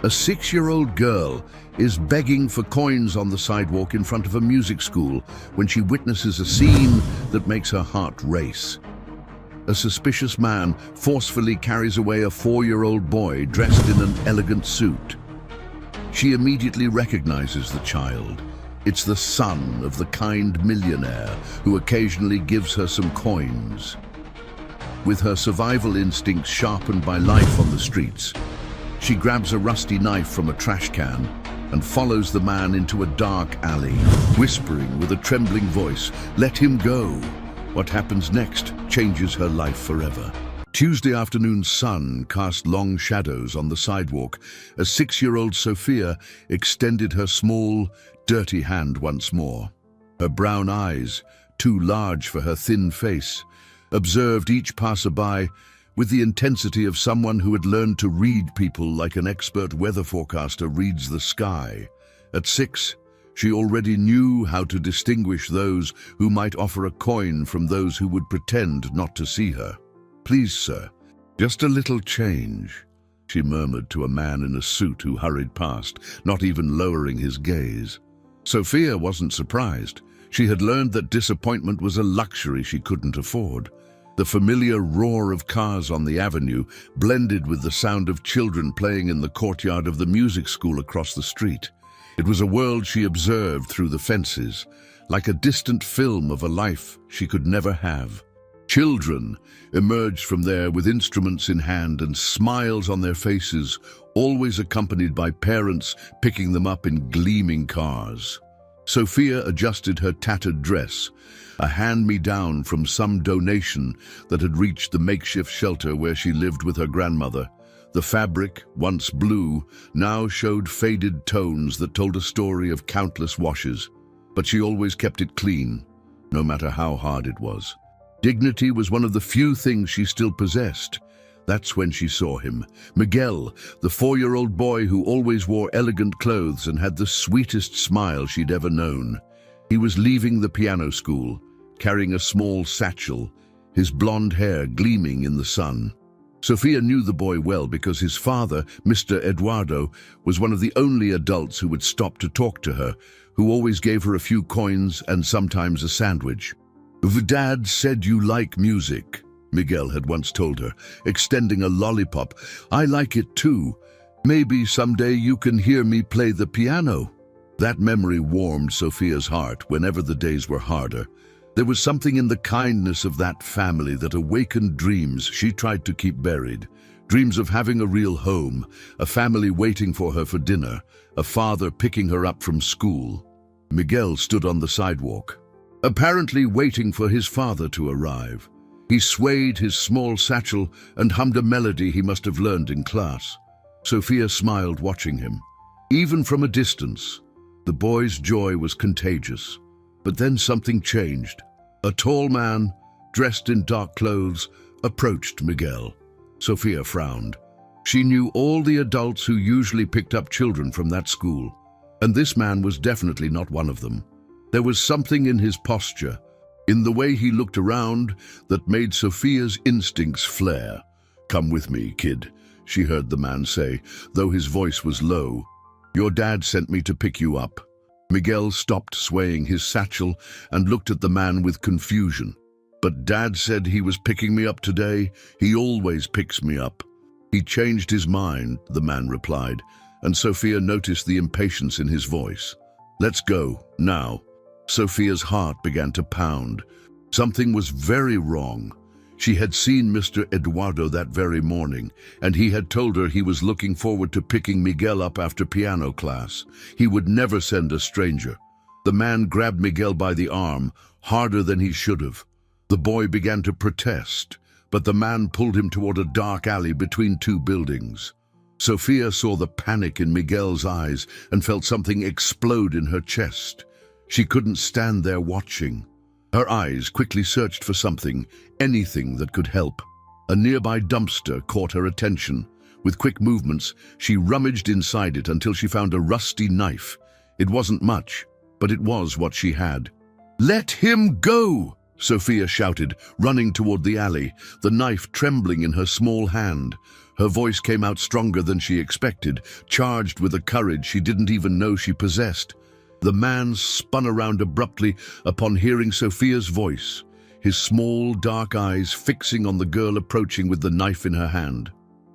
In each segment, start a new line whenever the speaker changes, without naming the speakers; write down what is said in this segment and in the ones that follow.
A 6-year-old girl is begging for coins on the sidewalk in front of a music school when she witnesses a scene that makes her heart race. A suspicious man forcefully carries away a 4-year-old boy dressed in an elegant suit. She immediately recognizes the child. It's the son of the kind millionaire who occasionally gives her some coins. With her survival instincts sharpened by life on the streets, she grabs a rusty knife from a trash can and follows the man into a dark alley, whispering with a trembling voice, "Let him go." What happens next changes her life forever. Tuesday afternoon's sun cast long shadows on the sidewalk as 6-year-old Sophia extended her small, dirty hand once more. Her brown eyes, too large for her thin face, observed each passerby with the intensity of someone who had learned to read people like an expert weather forecaster reads the sky. At 6, she already knew how to distinguish those who might offer a coin from those who would pretend not to see her. "Please, sir, just a little change," she murmured to a man in a suit who hurried past, not even lowering his gaze. Sophia wasn't surprised. She had learned that disappointment was a luxury she couldn't afford. The familiar roar of cars on the avenue blended with the sound of children playing in the courtyard of the music school across the street. It was a world she observed through the fences, like a distant film of a life she could never have. Children emerged from there with instruments in hand and smiles on their faces, always accompanied by parents picking them up in gleaming cars. Sophia adjusted her tattered dress, a hand-me-down from some donation that had reached the makeshift shelter where she lived with her grandmother. The fabric, once blue, now showed faded tones that told a story of countless washes, but she always kept it clean, no matter how hard it was. Dignity was one of the few things she still possessed. That's when she saw him. Miguel, the 4-year-old boy who always wore elegant clothes and had the sweetest smile she'd ever known. He was leaving the piano school, carrying a small satchel, his blonde hair gleaming in the sun. Sophia knew the boy well because his father, Mr. Eduardo, was one of the only adults who would stop to talk to her, who always gave her a few coins and sometimes a sandwich. "Dad said you like music," Miguel had once told her, extending a lollipop. "I like it too. Maybe someday you can hear me play the piano." That memory warmed Sophia's heart whenever the days were harder. There was something in the kindness of that family that awakened dreams she tried to keep buried. Dreams of having a real home, a family waiting for her for dinner, a father picking her up from school. Miguel stood on the sidewalk, apparently waiting for his father to arrive. He swayed his small satchel and hummed a melody he must have learned in class. Sophia smiled watching him. Even from a distance, the boy's joy was contagious. But then something changed. A tall man, dressed in dark clothes, approached Miguel. Sophia frowned. She knew all the adults who usually picked up children from that school, and this man was definitely not one of them. There was something in his posture, in the way he looked around, that made Sophia's instincts flare. "Come with me, kid," she heard the man say, though his voice was low. "Your dad sent me to pick you up." Miguel stopped swaying his satchel and looked at the man with confusion. "But Dad said he was picking me up today. He always picks me up." "He changed his mind," the man replied, and Sophia noticed the impatience in his voice. "Let's go, now." Sophia's heart began to pound. Something was very wrong. She had seen Mr. Eduardo that very morning, and he had told her he was looking forward to picking Miguel up after piano class. He would never send a stranger. The man grabbed Miguel by the arm, harder than he should have. The boy began to protest, but the man pulled him toward a dark alley between two buildings. Sophia saw the panic in Miguel's eyes and felt something explode in her chest. She couldn't stand there watching. Her eyes quickly searched for something, anything that could help. A nearby dumpster caught her attention. With quick movements, she rummaged inside it until she found a rusty knife. It wasn't much, but it was what she had. "Let him go!" Sophia shouted, running toward the alley, the knife trembling in her small hand. Her voice came out stronger than she expected, charged with a courage she didn't even know she possessed. The man spun around abruptly upon hearing Sophia's voice, his small, dark eyes fixing on the girl approaching with the knife in her hand.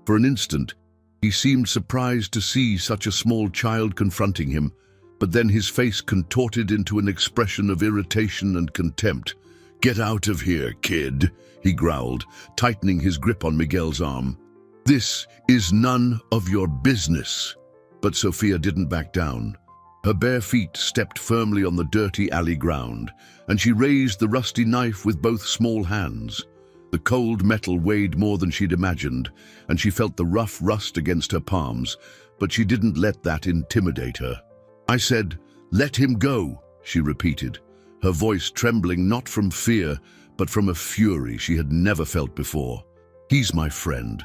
For an instant, he seemed surprised to see such a small child confronting him, but then his face contorted into an expression of irritation and contempt. "Get out of here, kid," he growled, tightening his grip on Miguel's arm. "This is none of your business." But Sophia didn't back down. Her bare feet stepped firmly on the dirty alley ground, and she raised the rusty knife with both small hands. The cold metal weighed more than she'd imagined, and she felt the rough rust against her palms, but she didn't let that intimidate her. "I said, let him go," she repeated, her voice trembling not from fear, but from a fury she had never felt before. "He's my friend."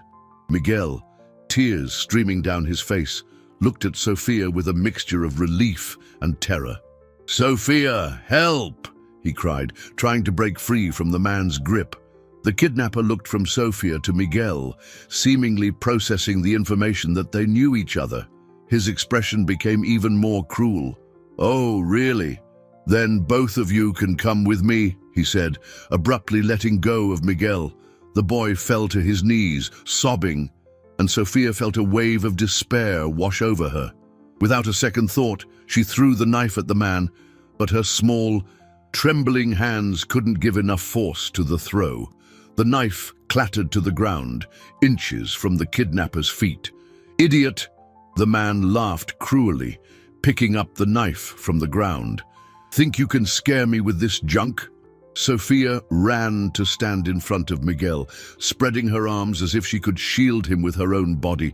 Miguel, tears streaming down his face, looked at Sophia with a mixture of relief and terror. "Sophia, help!" he cried, trying to break free from the man's grip. The kidnapper looked from Sophia to Miguel, seemingly processing the information that they knew each other. His expression became even more cruel. "Oh, really? Then both of you can come with me," he said, abruptly letting go of Miguel. The boy fell to his knees, sobbing, and Sophia felt a wave of despair wash over her. Without a second thought, she threw the knife at the man, but her small, trembling hands couldn't give enough force to the throw. The knife clattered to the ground, inches from the kidnapper's feet. "Idiot!" The man laughed cruelly, picking up the knife from the ground. "Think you can scare me with this junk?" Sophia ran to stand in front of Miguel, spreading her arms as if she could shield him with her own body.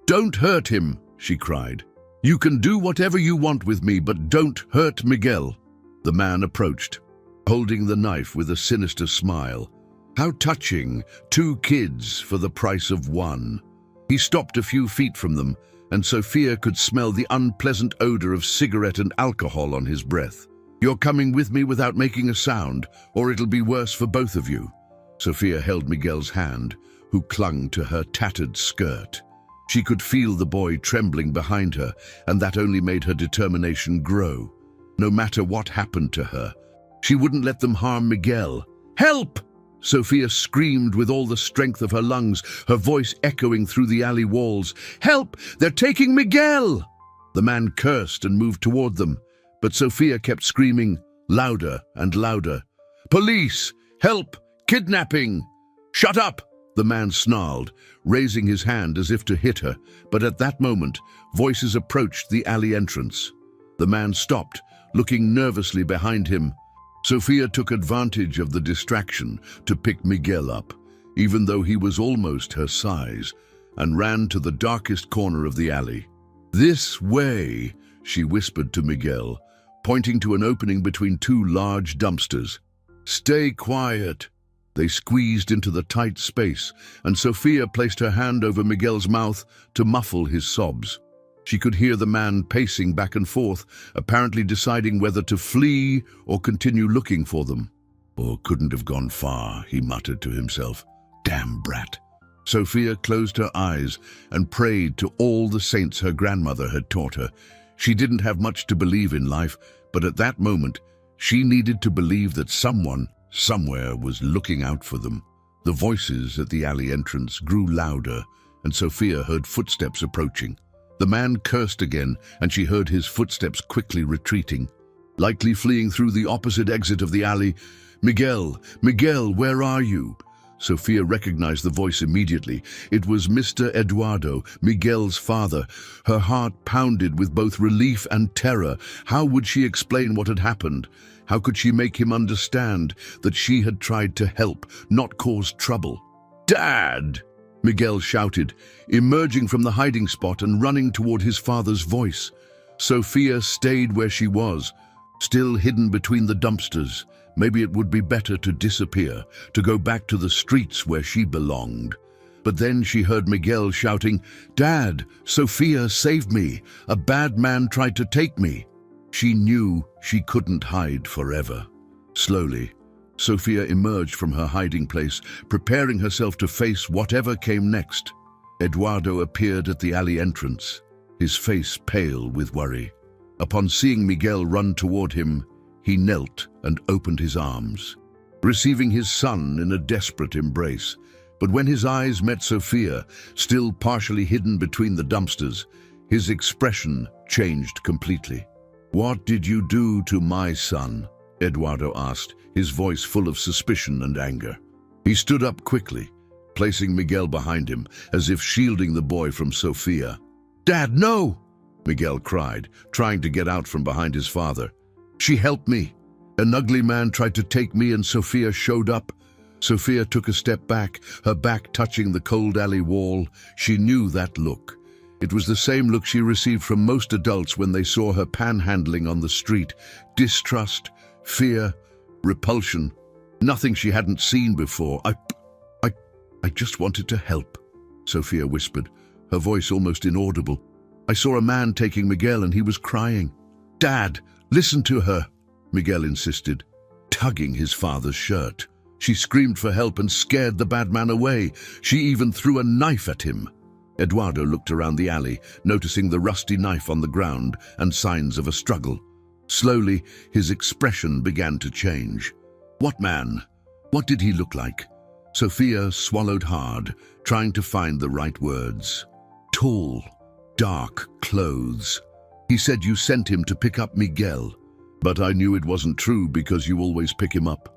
"Don't hurt him," she cried. "You can do whatever you want with me, but don't hurt Miguel." The man approached, holding the knife with a sinister smile. How touching, 2 kids for the price of 1. He stopped a few feet from them, and Sophia could smell the unpleasant odor of cigarette and alcohol on his breath. "You're coming with me without making a sound, or it'll be worse for both of you." Sophia held Miguel's hand, who clung to her tattered skirt. She could feel the boy trembling behind her, and that only made her determination grow. No matter what happened to her, she wouldn't let them harm Miguel. "Help!" Sophia screamed with all the strength of her lungs, her voice echoing through the alley walls. "Help! They're taking Miguel!" The man cursed and moved toward them, but Sophia kept screaming, louder and louder. "Police! Help! Kidnapping!" "Shut up!" the man snarled, raising his hand as if to hit her, but at that moment, voices approached the alley entrance. The man stopped, looking nervously behind him. Sophia took advantage of the distraction to pick Miguel up, even though he was almost her size, and ran to the darkest corner of the alley. "This way," she whispered to Miguel, pointing to an opening between 2 large dumpsters. "Stay quiet." They squeezed into the tight space, and Sophia placed her hand over Miguel's mouth to muffle his sobs. She could hear the man pacing back and forth, apparently deciding whether to flee or continue looking for them. "Or couldn't have gone far," he muttered to himself. "Damn brat." Sophia closed her eyes and prayed to all the saints her grandmother had taught her. She didn't have much to believe in life, but at that moment, she needed to believe that someone, somewhere, was looking out for them. The voices at the alley entrance grew louder, and Sophia heard footsteps approaching. The man cursed again, and she heard his footsteps quickly retreating, likely fleeing through the opposite exit of the alley. "Miguel, Miguel, where are you?" Sophia recognized the voice immediately. It was Mr. Eduardo, Miguel's father. Her heart pounded with both relief and terror. How would she explain what had happened? How could she make him understand that she had tried to help, not cause trouble? "Dad!" Miguel shouted, emerging from the hiding spot and running toward his father's voice. Sophia stayed where she was, still hidden between the dumpsters. Maybe it would be better to disappear, to go back to the streets where she belonged. But then she heard Miguel shouting, "Dad, Sophia, save me! A bad man tried to take me!" She knew she couldn't hide forever. Slowly, Sophia emerged from her hiding place, preparing herself to face whatever came next. Eduardo appeared at the alley entrance, his face pale with worry. Upon seeing Miguel run toward him, he knelt and opened his arms, receiving his son in a desperate embrace. But when his eyes met Sophia, still partially hidden between the dumpsters, his expression changed completely. "What did you do to my son?" Eduardo asked, his voice full of suspicion and anger. He stood up quickly, placing Miguel behind him, as if shielding the boy from Sophia. "Dad, no!" Miguel cried, trying to get out from behind his father. "She helped me. An ugly man tried to take me and Sophia showed up." Sophia took a step back, her back touching the cold alley wall. She knew that look. It was the same look she received from most adults when they saw her panhandling on the street. Distrust, fear, repulsion. Nothing she hadn't seen before. I just wanted to help," Sophia whispered, her voice almost inaudible. "I saw a man taking Miguel and he was crying." "Dad, listen to her," Miguel insisted, tugging his father's shirt. She screamed for help and scared the bad man away. She even threw a knife at him. Eduardo looked around the alley, noticing the rusty knife on the ground and signs of a struggle. Slowly, his expression began to change. "What man? What did he look like?" Sophia swallowed hard, trying to find the right words. "Tall, dark clothes. He said you sent him to pick up Miguel. But I knew it wasn't true because you always pick him up."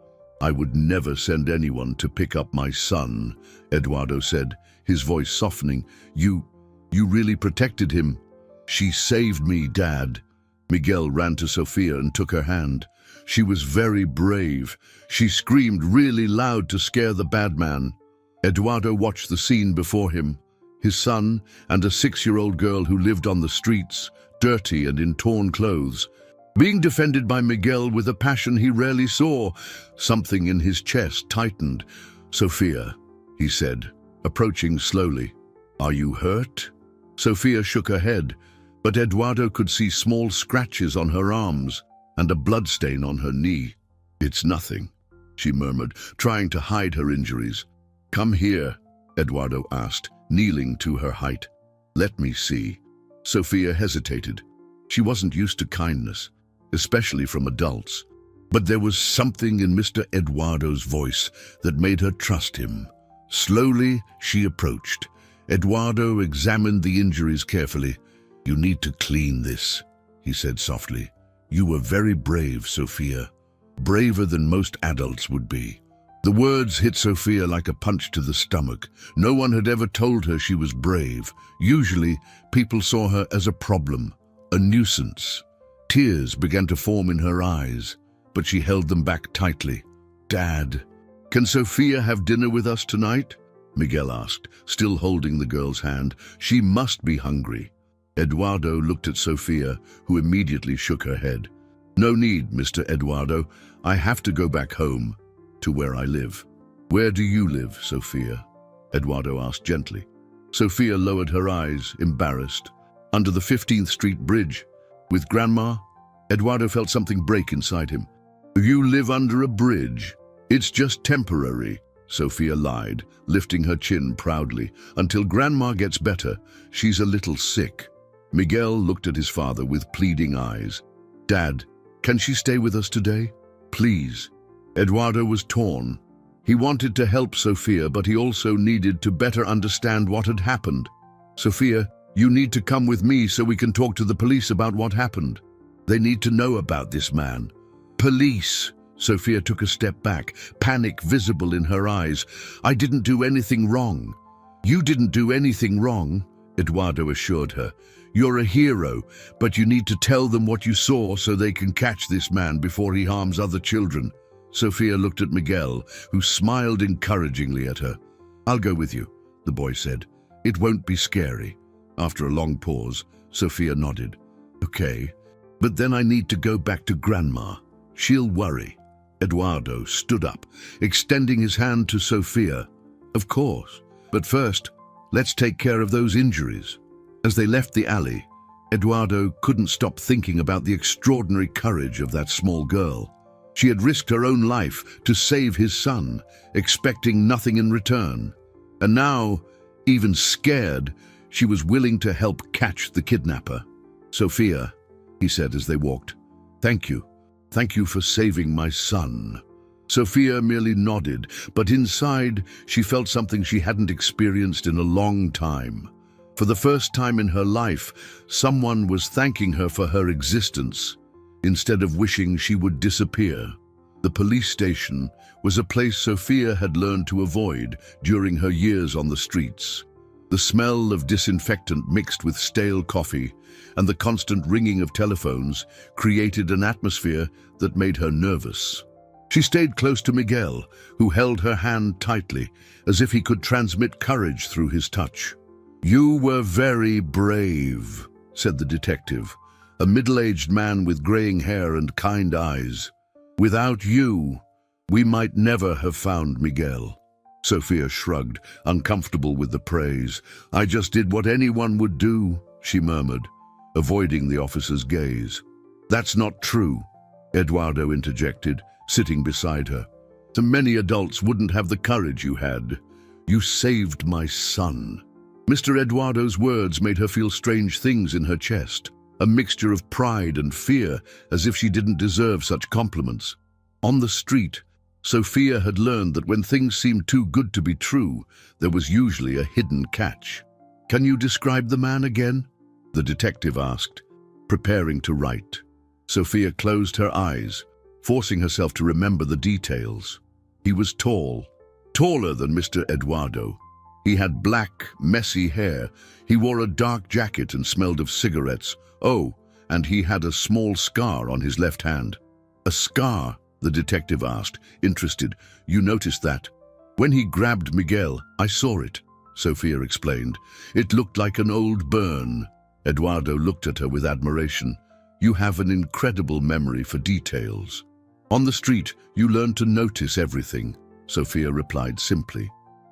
"I would never send anyone to pick up my son," Eduardo said, his voice softening. You really protected him." "She saved me, Dad." Miguel ran to Sophia and took her hand. She was very brave. She screamed really loud to scare the bad man. Eduardo watched the scene before him. His son and a 6-year-old girl who lived on the streets, dirty and in torn clothes, being defended by Miguel with a passion he rarely saw. Something in his chest tightened. "Sophia," he said, approaching slowly. "Are you hurt?" Sophia shook her head, but Eduardo could see small scratches on her arms and a bloodstain on her knee. "It's nothing," she murmured, trying to hide her injuries. "Come here," Eduardo asked, kneeling to her height. "Let me see." Sophia hesitated. She wasn't used to kindness, especially from adults. But there was something in Mr. Eduardo's voice that made her trust him. Slowly, she approached. Eduardo examined the injuries carefully. "You need to clean this," he said softly. "You were very brave, Sophia. Braver than most adults would be." The words hit Sophia like a punch to the stomach. No one had ever told her she was brave. Usually, people saw her as a problem, a nuisance. Tears began to form in her eyes, but she held them back tightly. "Dad, can Sophia have dinner with us tonight?" Miguel asked, still holding the girl's hand. "She must be hungry." Eduardo looked at Sophia, who immediately shook her head. "No need, Mr. Eduardo. I have to go back home, to where I live." "Where do you live, Sophia?" Eduardo asked gently. Sophia lowered her eyes, embarrassed. "Under the 15th Street Bridge. With Grandma?" Eduardo felt something break inside him. "You live under a bridge? It's just temporary," Sophia lied, lifting her chin proudly. "Until Grandma gets better. She's a little sick." Miguel looked at his father with pleading eyes. "Dad, can she stay with us today? Please." Eduardo was torn. He wanted to help Sophia, but he also needed to better understand what had happened. "Sophia, you need to come with me so we can talk to the police about what happened. They need to know about this man." "Police?" Sophia took a step back, panic visible in her eyes. "I didn't do anything wrong." "You didn't do anything wrong," Eduardo assured her. "You're a hero, but you need to tell them what you saw so they can catch this man before he harms other children." Sophia looked at Miguel, who smiled encouragingly at her. "I'll go with you," the boy said. "It won't be scary." After a long pause, Sophia nodded. "Okay, but then I need to go back to Grandma. She'll worry." Eduardo stood up, extending his hand to Sophia. "Of course, but first, let's take care of those injuries." As they left the alley, Eduardo couldn't stop thinking about the extraordinary courage of that small girl. She had risked her own life to save his son, expecting nothing in return. And now, even scared, she was willing to help catch the kidnapper. "Sophia," he said as they walked, "thank you. Thank you for saving my son." Sophia merely nodded, but inside she felt something she hadn't experienced in a long time. For the first time in her life, someone was thanking her for her existence, instead of wishing she would disappear. The police station was a place Sophia had learned to avoid during her years on the streets. The smell of disinfectant mixed with stale coffee and the constant ringing of telephones created an atmosphere that made her nervous. She stayed close to Miguel, who held her hand tightly, as if he could transmit courage through his touch. "You were very brave," said the detective, a middle-aged man with graying hair and kind eyes. "Without you, we might never have found Miguel." Sophia shrugged, uncomfortable with the praise. "I just did what anyone would do," she murmured, avoiding the officer's gaze. "That's not true," Eduardo interjected, sitting beside her. "So many adults wouldn't have the courage you had. You saved my son." Mr. Eduardo's words made her feel strange things in her chest, a mixture of pride and fear, as if she didn't deserve such compliments. On the street, Sophia had learned that when things seemed too good to be true, there was usually a hidden catch. "Can you describe the man again?" the detective asked, preparing to write. Sophia closed her eyes, forcing herself to remember the details. He was tall, taller than Mr. Eduardo. He had black, messy hair. He wore a dark jacket and smelled of cigarettes. Oh, and he had a small scar on his left hand. "A scar?" the detective asked, interested. "You noticed that?" "When he grabbed Miguel, I saw it," Sophia explained. "It looked like an old burn." Eduardo looked at her with admiration. "You have an incredible memory for details." "On the street, you learn to notice everything," Sophia replied simply.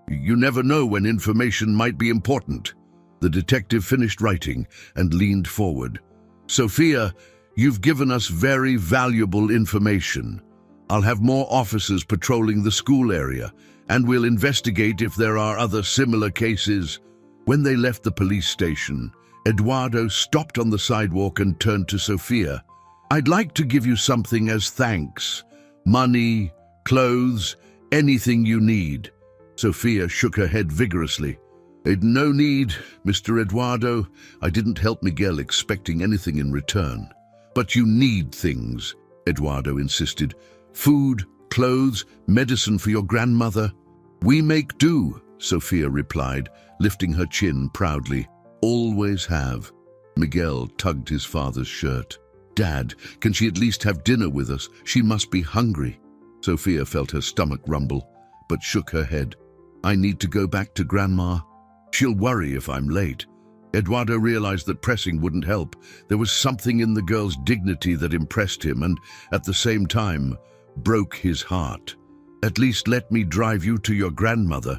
"You never know when information might be important." The detective finished writing and leaned forward. "Sophia, you've given us very valuable information. I'll have more officers patrolling the school area, and we'll investigate if there are other similar cases." When they left the police station, Eduardo stopped on the sidewalk and turned to Sophia. "I'd like to give you something as thanks. Money, clothes, anything you need." Sophia shook her head vigorously. "No need, Mr. Eduardo. I didn't help Miguel expecting anything in return." "But you need things," Eduardo insisted. "Food, clothes, medicine for your grandmother." "We make do," Sophia replied, lifting her chin proudly. "Always have." Miguel tugged his father's shirt. "Dad, can she at least have dinner with us? She must be hungry." Sophia felt her stomach rumble, but shook her head. "I need to go back to Grandma. She'll worry if I'm late." Eduardo realized that pressing wouldn't help. There was something in the girl's dignity that impressed him and, at the same time, broke his heart. "At least let me drive you to your grandmother.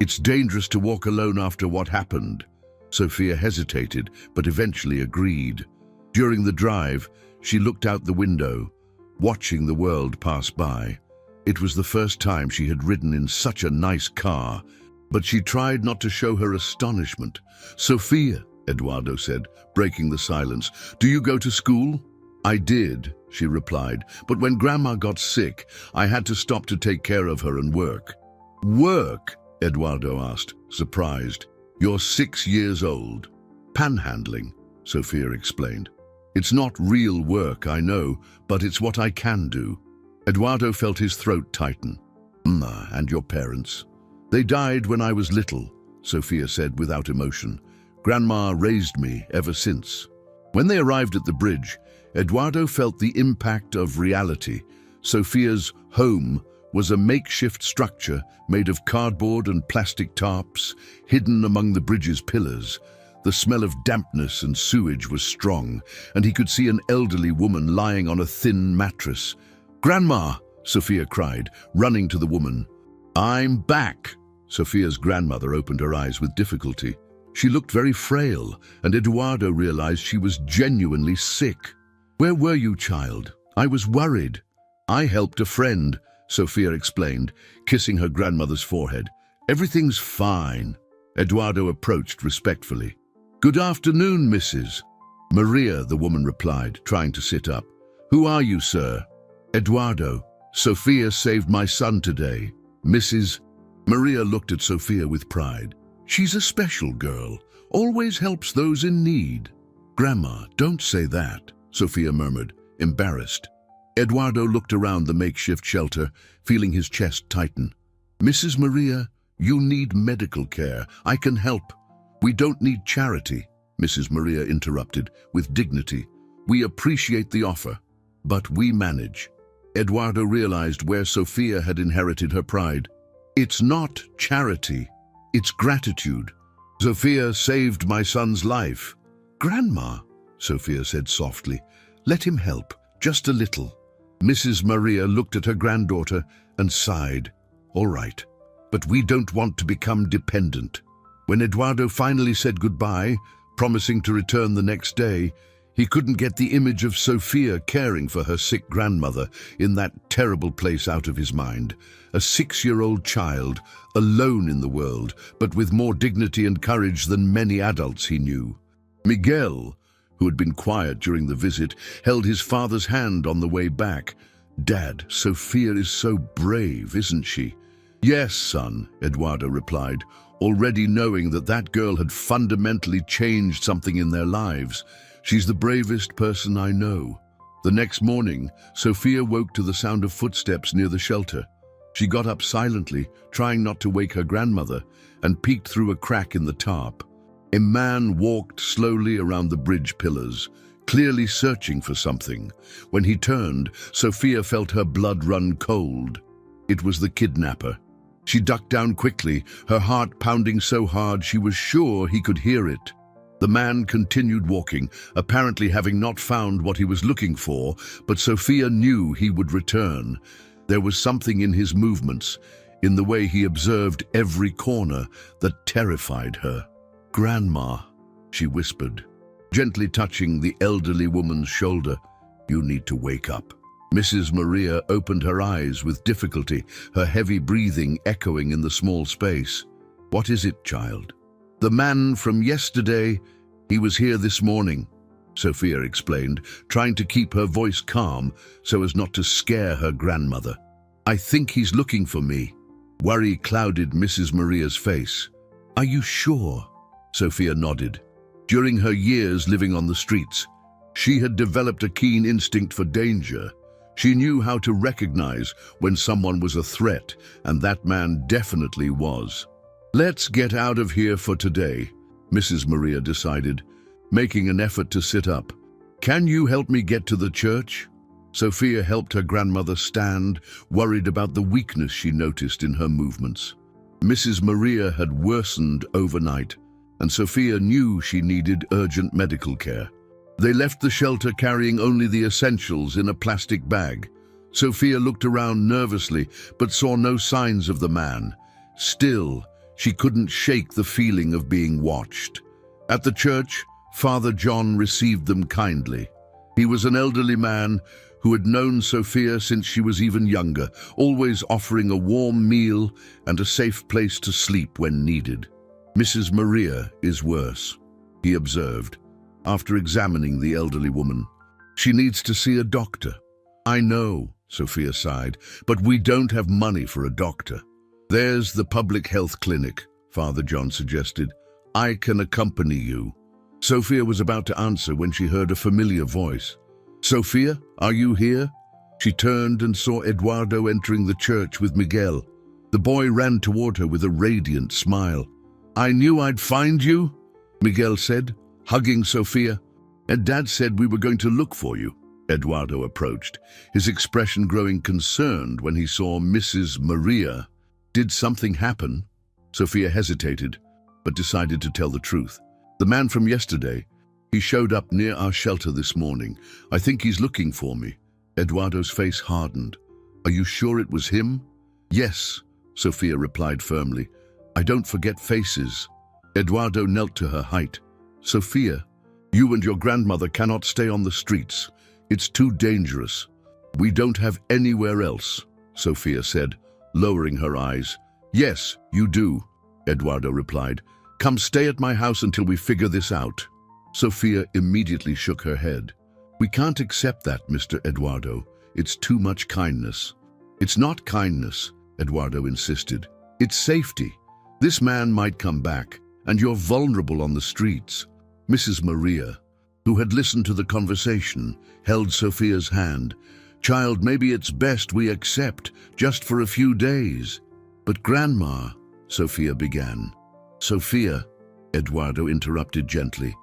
It's dangerous to walk alone after what happened." Sophia hesitated, but eventually agreed. During the drive, she looked out the window, watching the world pass by. It was the first time she had ridden in such a nice car, but she tried not to show her astonishment. "Sophia," Eduardo said, breaking the silence, "do you go to school?" "I did," she replied, "but when Grandma got sick, I had to stop to take care of her and work." "Work?" Eduardo asked, surprised. "You're 6 years old." "Panhandling," Sophia explained. "It's not real work, I know, but it's what I can do." Eduardo felt his throat tighten. "And your parents?" "They died when I was little," Sophia said without emotion. "Grandma raised me ever since." When they arrived at the bridge, Eduardo felt the impact of reality. Sophia's home was a makeshift structure made of cardboard and plastic tarps, hidden among the bridge's pillars. The smell of dampness and sewage was strong, and he could see an elderly woman lying on a thin mattress. "Grandma!" Sophia cried, running to the woman. "I'm back!" Sophia's grandmother opened her eyes with difficulty. She looked very frail, and Eduardo realized she was genuinely sick. "Where were you, child? I was worried." I helped a friend, Sophia explained, kissing her grandmother's forehead. Everything's fine. Eduardo approached respectfully. Good afternoon, Mrs. Maria, the woman replied, trying to sit up. Who are you, sir? Eduardo. Sophia saved my son today. Mrs. Maria looked at Sophia with pride. She's a special girl, always helps those in need. Grandma, don't say that, Sophia murmured, embarrassed. Eduardo looked around the makeshift shelter, feeling his chest tighten. Mrs. Maria, you need medical care. I can help. We don't need charity, Mrs. Maria interrupted, with dignity. We appreciate the offer, but we manage. Eduardo realized where Sophia had inherited her pride. It's not charity, it's gratitude. Sophia saved my son's life. Grandma, Sophia said softly, let him help, just a little. Mrs. Maria looked at her granddaughter and sighed. All right, but we don't want to become dependent. When Eduardo finally said goodbye, promising to return the next day, he couldn't get the image of Sophia caring for her sick grandmother in that terrible place out of his mind. A 6-year-old child, alone in the world, but with more dignity and courage than many adults he knew. Miguel, who had been quiet during the visit, held his father's hand on the way back. Dad, Sophia is so brave, isn't she? Yes, son, Eduardo replied, already knowing that that girl had fundamentally changed something in their lives. She's the bravest person I know. The next morning, Sophia woke to the sound of footsteps near the shelter. She got up silently, trying not to wake her grandmother, and peeked through a crack in the tarp. A man walked slowly around the bridge pillars, clearly searching for something. When he turned, Sophia felt her blood run cold. It was the kidnapper. She ducked down quickly, her heart pounding so hard she was sure he could hear it. The man continued walking, apparently having not found what he was looking for, but Sophia knew he would return. There was something in his movements, in the way he observed every corner, that terrified her. Grandma, she whispered, gently touching the elderly woman's shoulder. You need to wake up. Mrs. Maria opened her eyes with difficulty, her heavy breathing echoing in the small space. What is it, child? The man from yesterday, he was here this morning, Sophia explained, trying to keep her voice calm so as not to scare her grandmother. I think he's looking for me. Worry clouded Mrs. Maria's face. Are you sure? Sophia nodded. During her years living on the streets, she had developed a keen instinct for danger. She knew how to recognize when someone was a threat, and that man definitely was. Let's get out of here for today, Mrs. Maria decided, making an effort to sit up. Can you help me get to the church? Sophia helped her grandmother stand, worried about the weakness she noticed in her movements. Mrs. Maria had worsened overnight, and Sophia knew she needed urgent medical care. They left the shelter carrying only the essentials in a plastic bag. Sophia looked around nervously, but saw no signs of the man. Still, she couldn't shake the feeling of being watched. At the church, Father John received them kindly. He was an elderly man who had known Sophia since she was even younger, always offering a warm meal and a safe place to sleep when needed. Mrs. Maria is worse, he observed, after examining the elderly woman. She needs to see a doctor. I know, Sophia sighed, but we don't have money for a doctor. There's the public health clinic, Father John suggested. I can accompany you. Sophia was about to answer when she heard a familiar voice. Sophia, are you here? She turned and saw Eduardo entering the church with Miguel. The boy ran toward her with a radiant smile. I knew I'd find you, Miguel said, hugging Sophia. And Dad said we were going to look for you. Eduardo approached, his expression growing concerned when he saw Mrs. Maria. Did something happen? Sophia hesitated, but decided to tell the truth. The man from yesterday, he showed up near our shelter this morning. I think he's looking for me. Eduardo's face hardened. Are you sure it was him? Yes, Sophia replied firmly. I don't forget faces. Eduardo knelt to her height. Sophia, you and your grandmother cannot stay on the streets. It's too dangerous. We don't have anywhere else, Sophia said, lowering her eyes. Yes, you do, Eduardo replied. Come stay at my house until we figure this out. Sophia immediately shook her head. We can't accept that, Mr. Eduardo. It's too much kindness. It's not kindness, Eduardo insisted. It's safety. This man might come back, and you're vulnerable on the streets. Mrs. Maria, who had listened to the conversation, held Sophia's hand. Child, maybe it's best we accept, just for a few days. But Grandma, Sophia began. Sophia, Eduardo interrupted gently.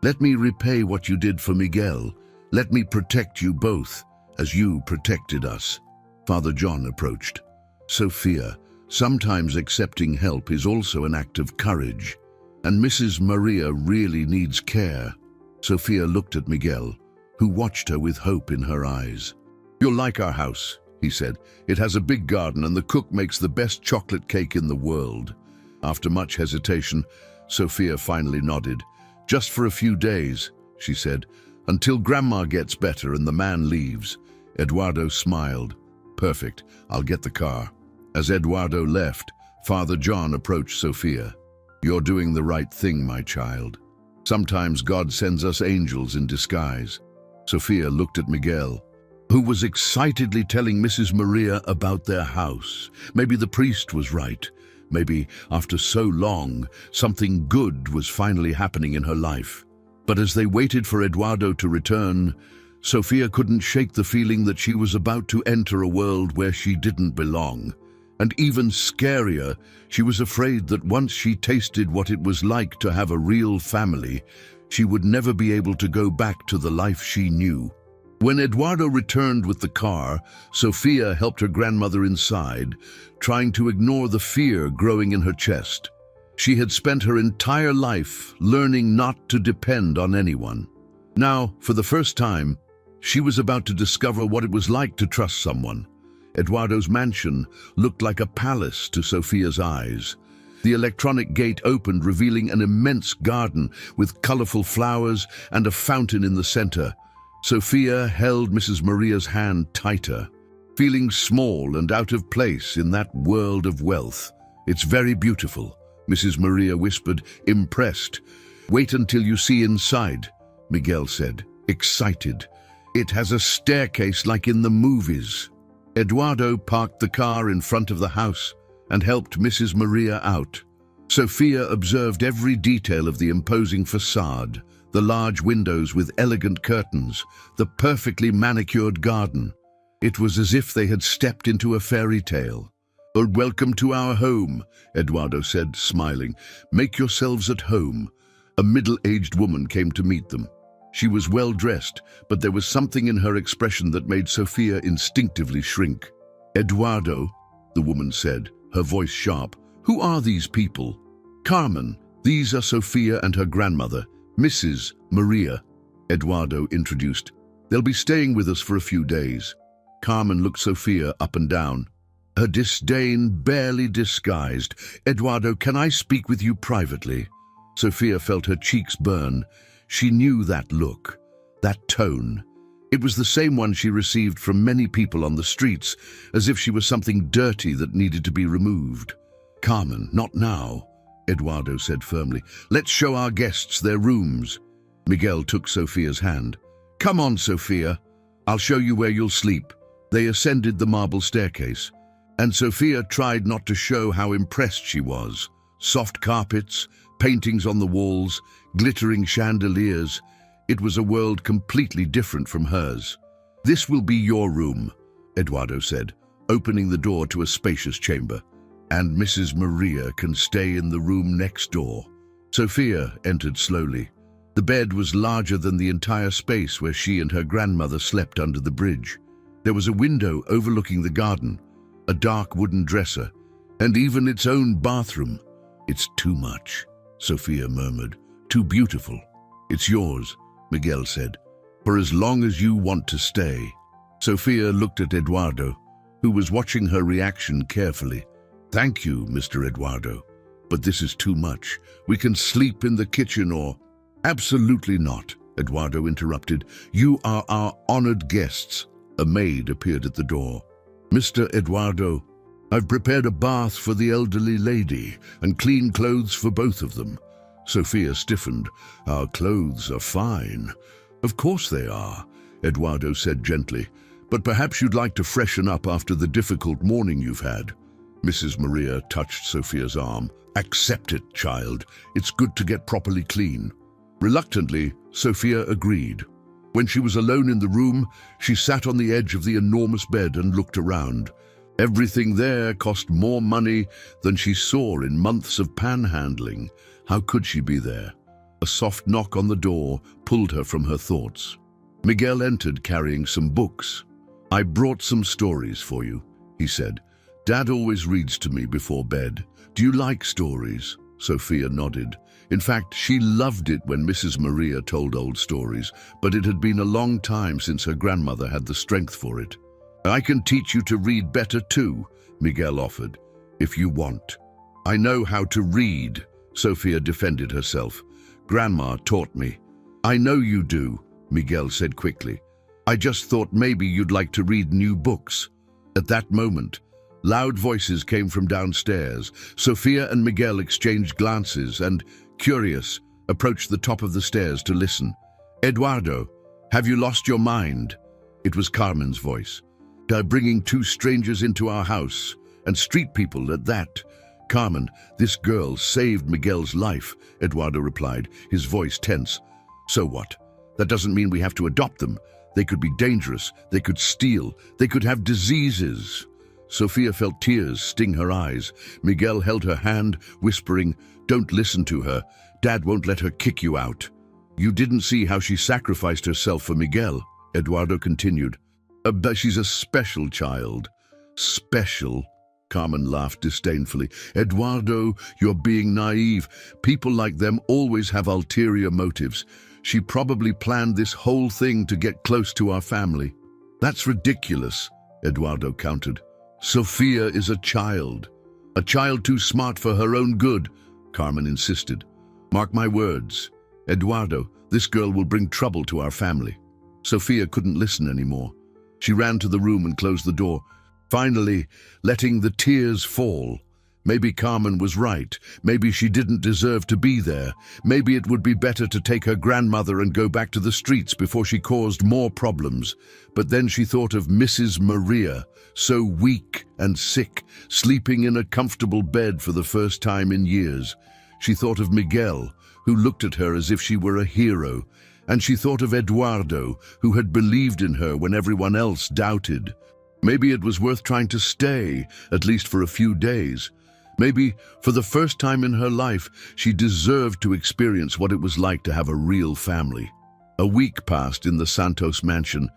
Let me repay what you did for Miguel. Let me protect you both, as you protected us. Father John approached. Sophia, sometimes accepting help is also an act of courage. And Mrs. Maria really needs care. Sophia looked at Miguel, who watched her with hope in her eyes. You'll like our house, he said. It has a big garden and the cook makes the best chocolate cake in the world. After much hesitation, Sophia finally nodded. Just for a few days, she said, until Grandma gets better and the man leaves. Eduardo smiled. Perfect, I'll get the car. As Eduardo left, Father John approached Sophia. You're doing the right thing, my child. Sometimes God sends us angels in disguise. Sophia looked at Miguel, who was excitedly telling Mrs. Maria about their house. Maybe the priest was right. Maybe, after so long, something good was finally happening in her life. But as they waited for Eduardo to return, Sophia couldn't shake the feeling that she was about to enter a world where she didn't belong. And even scarier, she was afraid that once she tasted what it was like to have a real family, she would never be able to go back to the life she knew. When Eduardo returned with the car, Sophia helped her grandmother inside, trying to ignore the fear growing in her chest. She had spent her entire life learning not to depend on anyone. Now, for the first time, she was about to discover what it was like to trust someone. Eduardo's mansion looked like a palace to Sophia's eyes. The electronic gate opened, revealing an immense garden with colorful flowers and a fountain in the center. Sophia held Mrs. Maria's hand tighter, feeling small and out of place in that world of wealth. It's very beautiful, Mrs. Maria whispered, impressed. Wait until you see inside, Miguel said, excited. It has a staircase like in the movies. Eduardo parked the car in front of the house and helped Mrs. Maria out. Sophia observed every detail of the imposing facade, the large windows with elegant curtains, the perfectly manicured garden. It was as if they had stepped into a fairy tale. Welcome to our home, Eduardo said, smiling. Make yourselves at home. A middle-aged woman came to meet them. She was well-dressed, but there was something in her expression that made Sophia instinctively shrink. Eduardo, the woman said, her voice sharp. Who are these people? Carmen, these are Sophia and her grandmother, Mrs. Maria, Eduardo introduced. They'll be staying with us for a few days. Carmen looked Sophia up and down, her disdain barely disguised. Eduardo, can I speak with you privately? Sophia felt her cheeks burn. She knew that look, that tone. It was the same one she received from many people on the streets, as if she was something dirty that needed to be removed. Carmen, not now, Eduardo said firmly. Let's show our guests their rooms. Miguel took Sophia's hand. Come on, Sophia. I'll show you where you'll sleep. They ascended the marble staircase, and Sophia tried not to show how impressed she was. Soft carpets, paintings on the walls, glittering chandeliers. It was a world completely different from hers. This will be your room, Eduardo said, opening the door to a spacious chamber. And Mrs. Maria can stay in the room next door. Sophia entered slowly. The bed was larger than the entire space where she and her grandmother slept under the bridge. There was a window overlooking the garden, a dark wooden dresser, and even its own bathroom. It's too much, Sophia murmured. Too beautiful. It's yours, Miguel said, for as long as you want to stay. Sophia looked at Eduardo, who was watching her reaction carefully. Thank you, Mr. Eduardo, but this is too much. We can sleep in the kitchen or... Absolutely not, Eduardo interrupted. You are our honored guests. A maid appeared at the door. "Mr. Eduardo, I've prepared a bath for the elderly lady and clean clothes for both of them." Sophia stiffened. "Our clothes are fine." "Of course they are," Eduardo said gently. "But perhaps you'd like to freshen up after the difficult morning you've had." Mrs. Maria touched Sophia's arm. "Accept it, child. It's good to get properly clean." Reluctantly, Sophia agreed. When she was alone in the room, she sat on the edge of the enormous bed and looked around. Everything there cost more money than she saw in months of panhandling. How could she be there? A soft knock on the door pulled her from her thoughts. Miguel entered carrying some books. "I brought some stories for you," he said. "Dad always reads to me before bed. Do you like stories?" Sophia nodded. In fact, she loved it when Mrs. Maria told old stories, but it had been a long time since her grandmother had the strength for it. "I can teach you to read better too," Miguel offered, "if you want." "I know how to read," Sophia defended herself. "Grandma taught me." "I know you do," Miguel said quickly. "I just thought maybe you'd like to read new books." At that moment, loud voices came from downstairs. Sophia and Miguel exchanged glances and, curious, approached the top of the stairs to listen. "Eduardo, have you lost your mind?" It was Carmen's voice. "They're bringing two strangers into our house, and street people at that." "Carmen, this girl saved Miguel's life," Eduardo replied, his voice tense. "So what? That doesn't mean we have to adopt them. They could be dangerous, they could steal, they could have diseases." Sophia felt tears sting her eyes. Miguel held her hand, whispering, "Don't listen to her. Dad won't let her kick you out." "You didn't see how she sacrificed herself for Miguel," Eduardo continued. "But she's a special child." "Special?" Carmen laughed disdainfully. "Eduardo, you're being naive. People like them always have ulterior motives. She probably planned this whole thing to get close to our family." "That's ridiculous," Eduardo countered. "Sophia is a child too smart for her own good," Carmen insisted. "Mark my words, Eduardo, this girl will bring trouble to our family." Sophia couldn't listen anymore. She ran to the room and closed the door, finally letting the tears fall. Maybe Carmen was right. Maybe she didn't deserve to be there. Maybe it would be better to take her grandmother and go back to the streets before she caused more problems. But then she thought of Mrs. Maria, so weak and sick, sleeping in a comfortable bed for the first time in years. She thought of Miguel, who looked at her as if she were a hero. And she thought of Eduardo, who had believed in her when everyone else doubted. Maybe it was worth trying to stay, at least for a few days. Maybe, for the first time in her life, she deserved to experience what it was like to have a real family. A week passed in the Santos mansion,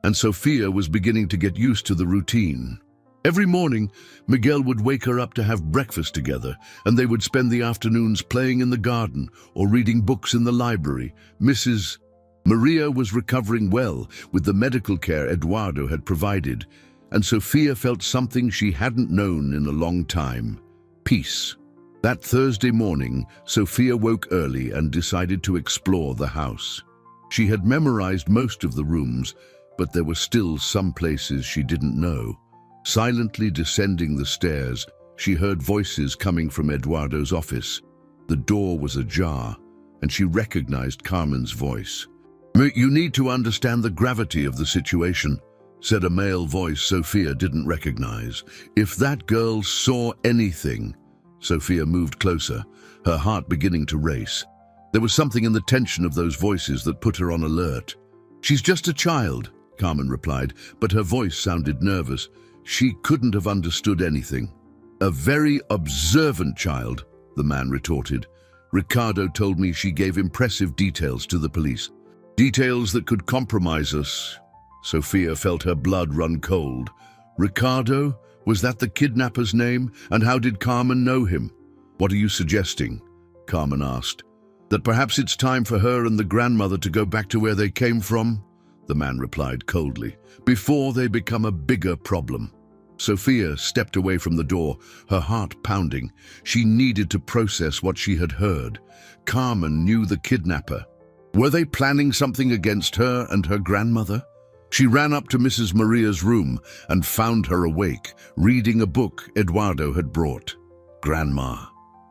and Sophia was beginning to get used to the routine. Every morning, Miguel would wake her up to have breakfast together, and they would spend the afternoons playing in the garden or reading books in the library. Mrs. Maria was recovering well with the medical care Eduardo had provided, and Sophia felt something she hadn't known in a long time. Peace. That Thursday morning, Sophia woke early and decided to explore the house. She had memorized most of the rooms, but there were still some places she didn't know. Silently descending the stairs, she heard voices coming from Eduardo's office. The door was ajar, and she recognized Carmen's voice. "You need to understand the gravity of the situation," said a male voice Sophia didn't recognize. "If that girl saw anything..." Sophia moved closer, her heart beginning to race. There was something in the tension of those voices that put her on alert. "She's just a child," Carmen replied, but her voice sounded nervous. She couldn't have understood anything. "A very observant child," the man retorted. "Ricardo told me she gave impressive details to the police. Details that could compromise us." Sophia felt her blood run cold. "Ricardo? Was that the kidnapper's name? And how did Carmen know him?" "What are you suggesting?" Carmen asked. "That perhaps it's time for her and the grandmother to go back to where they came from?" The man replied coldly. "Before they become a bigger problem." Sophia stepped away from the door, her heart pounding. She needed to process what she had heard. Carmen knew the kidnapper. Were they planning something against her and her grandmother? She ran up to Mrs. Maria's room and found her awake, reading a book Eduardo had brought. "Grandma,"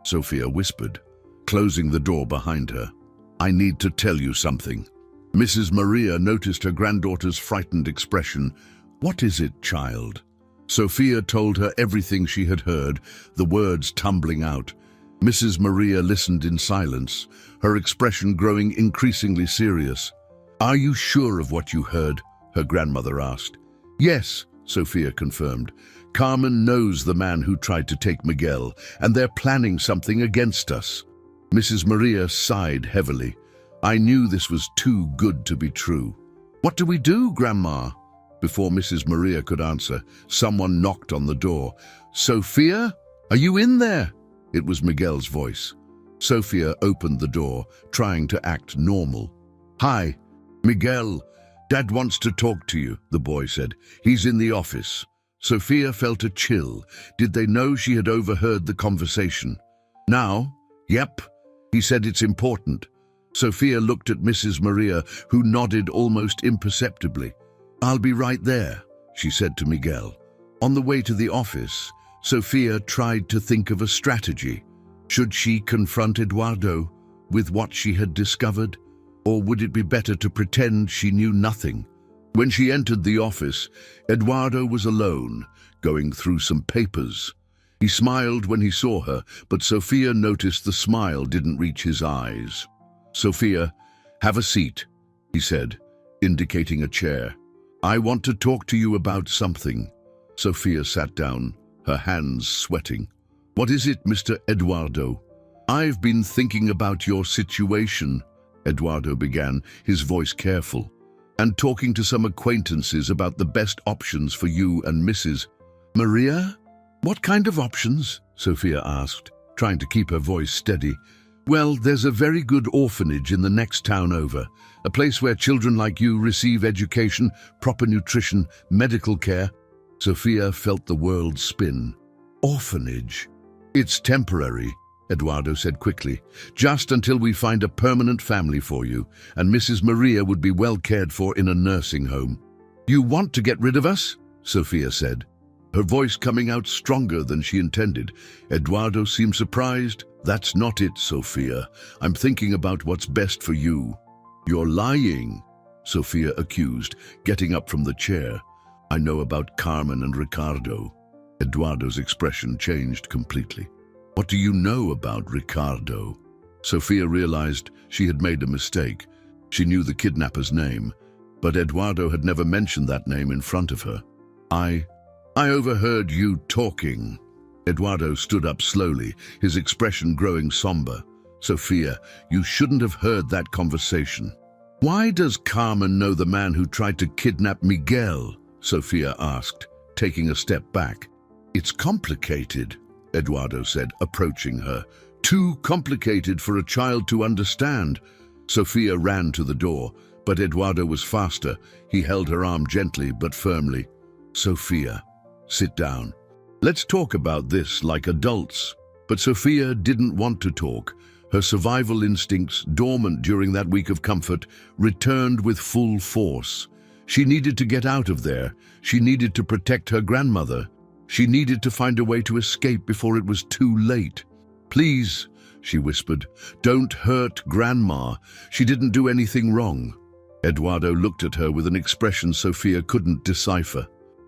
Sophia whispered, closing the door behind her. "I need to tell you something." Mrs. Maria noticed her granddaughter's frightened expression. "What is it, child?" Sophia told her everything she had heard, the words tumbling out. Mrs. Maria listened in silence, her expression growing increasingly serious. "Are you sure of what you heard?" her grandmother asked. "Yes," Sophia confirmed. "Carmen knows the man who tried to take Miguel, and they're planning something against us." Mrs. Maria sighed heavily. "I knew this was too good to be true." "What do we do, Grandma?" Before Mrs. Maria could answer, someone knocked on the door. "Sophia, are you in there?" It was Miguel's voice. Sophia opened the door, trying to act normal. "Hi, Miguel. Dad wants to talk to you," the boy said. "He's in the office." Sophia felt a chill. Did they know she had overheard the conversation? "Now?" "Yep. He said it's important." Sophia looked at Mrs. Maria, who nodded almost imperceptibly. "I'll be right there," she said to Miguel. On the way to the office, Sophia tried to think of a strategy. Should she confront Eduardo with what she had discovered? Or would it be better to pretend she knew nothing? When she entered the office, Eduardo was alone, going through some papers. He smiled when he saw her, but Sophia noticed the smile didn't reach his eyes. "Sophia, have a seat," he said, indicating a chair. "I want to talk to you about something." Sophia sat down, her hands sweating. "What is it, Mr. Eduardo?" "I've been thinking about your situation," Eduardo began, his voice careful, "and talking to some acquaintances about the best options for you and Mrs. Maria." "What kind of options?" Sophia asked, trying to keep her voice steady. "Well, there's a very good orphanage in the next town over, a place where children like you receive education, proper nutrition, medical care." Sophia felt the world spin. "Orphanage? It's temporary," Eduardo said quickly. "Just until we find a permanent family for you, and Mrs. Maria would be well cared for in a nursing home." "You want to get rid of us?" Sophia said, her voice coming out stronger than she intended. Eduardo seemed surprised. "That's not it, Sophia. I'm thinking about what's best for you." "You're lying," Sophia accused, getting up from the chair. "I know about Carmen and Ricardo." Eduardo's expression changed completely. "What do you know about Ricardo?" Sophia realized she had made a mistake. She knew the kidnapper's name, but Eduardo had never mentioned that name in front of her. I overheard you talking." Eduardo stood up slowly, his expression growing somber. "Sophia, you shouldn't have heard that conversation." "Why does Carmen know the man who tried to kidnap Miguel?" Sophia asked, taking a step back. "It's complicated," Eduardo said, approaching her. "Too complicated for a child to understand." Sophia ran to the door, but Eduardo was faster. He held her arm gently but firmly. "Sophia, sit down. Let's talk about this like adults." But Sophia didn't want to talk. Her survival instincts, dormant during that week of comfort, returned with full force. She needed to get out of there. She needed to protect her grandmother. She needed to find a way to escape before it was too late. "Please," she whispered, "don't hurt Grandma. She didn't do anything wrong." Eduardo looked at her with an expression Sophia couldn't decipher.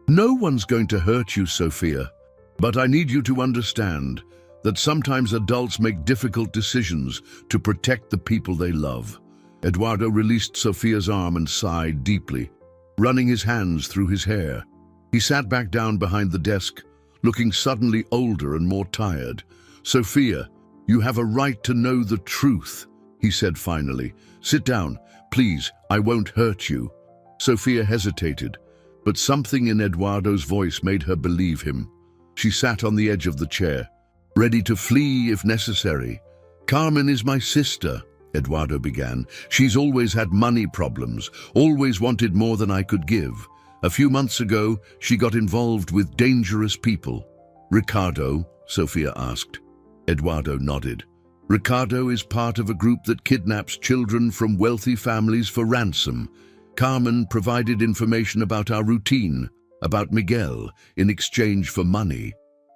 "No one's going to hurt you, Sophia. But I need you to understand that sometimes adults make difficult decisions to protect the people they love." Eduardo released Sophia's arm and sighed deeply, running his hands through his hair. He sat back down behind the desk, looking suddenly older and more tired. "Sophia, you have a right to know the truth," he said finally. "Sit down, please. I won't hurt you." Sophia hesitated, but something in Eduardo's voice made her believe him. She sat on the edge of the chair, ready to flee if necessary. "Carmen is my sister," Eduardo began. "She's always had money problems, always wanted more than I could give. A few months ago, she got involved with dangerous people." "Ricardo?" Sophia asked. Eduardo nodded. "Ricardo is part of a group that kidnaps children from wealthy families for ransom. Carmen provided information about our routine, about Miguel, in exchange for money.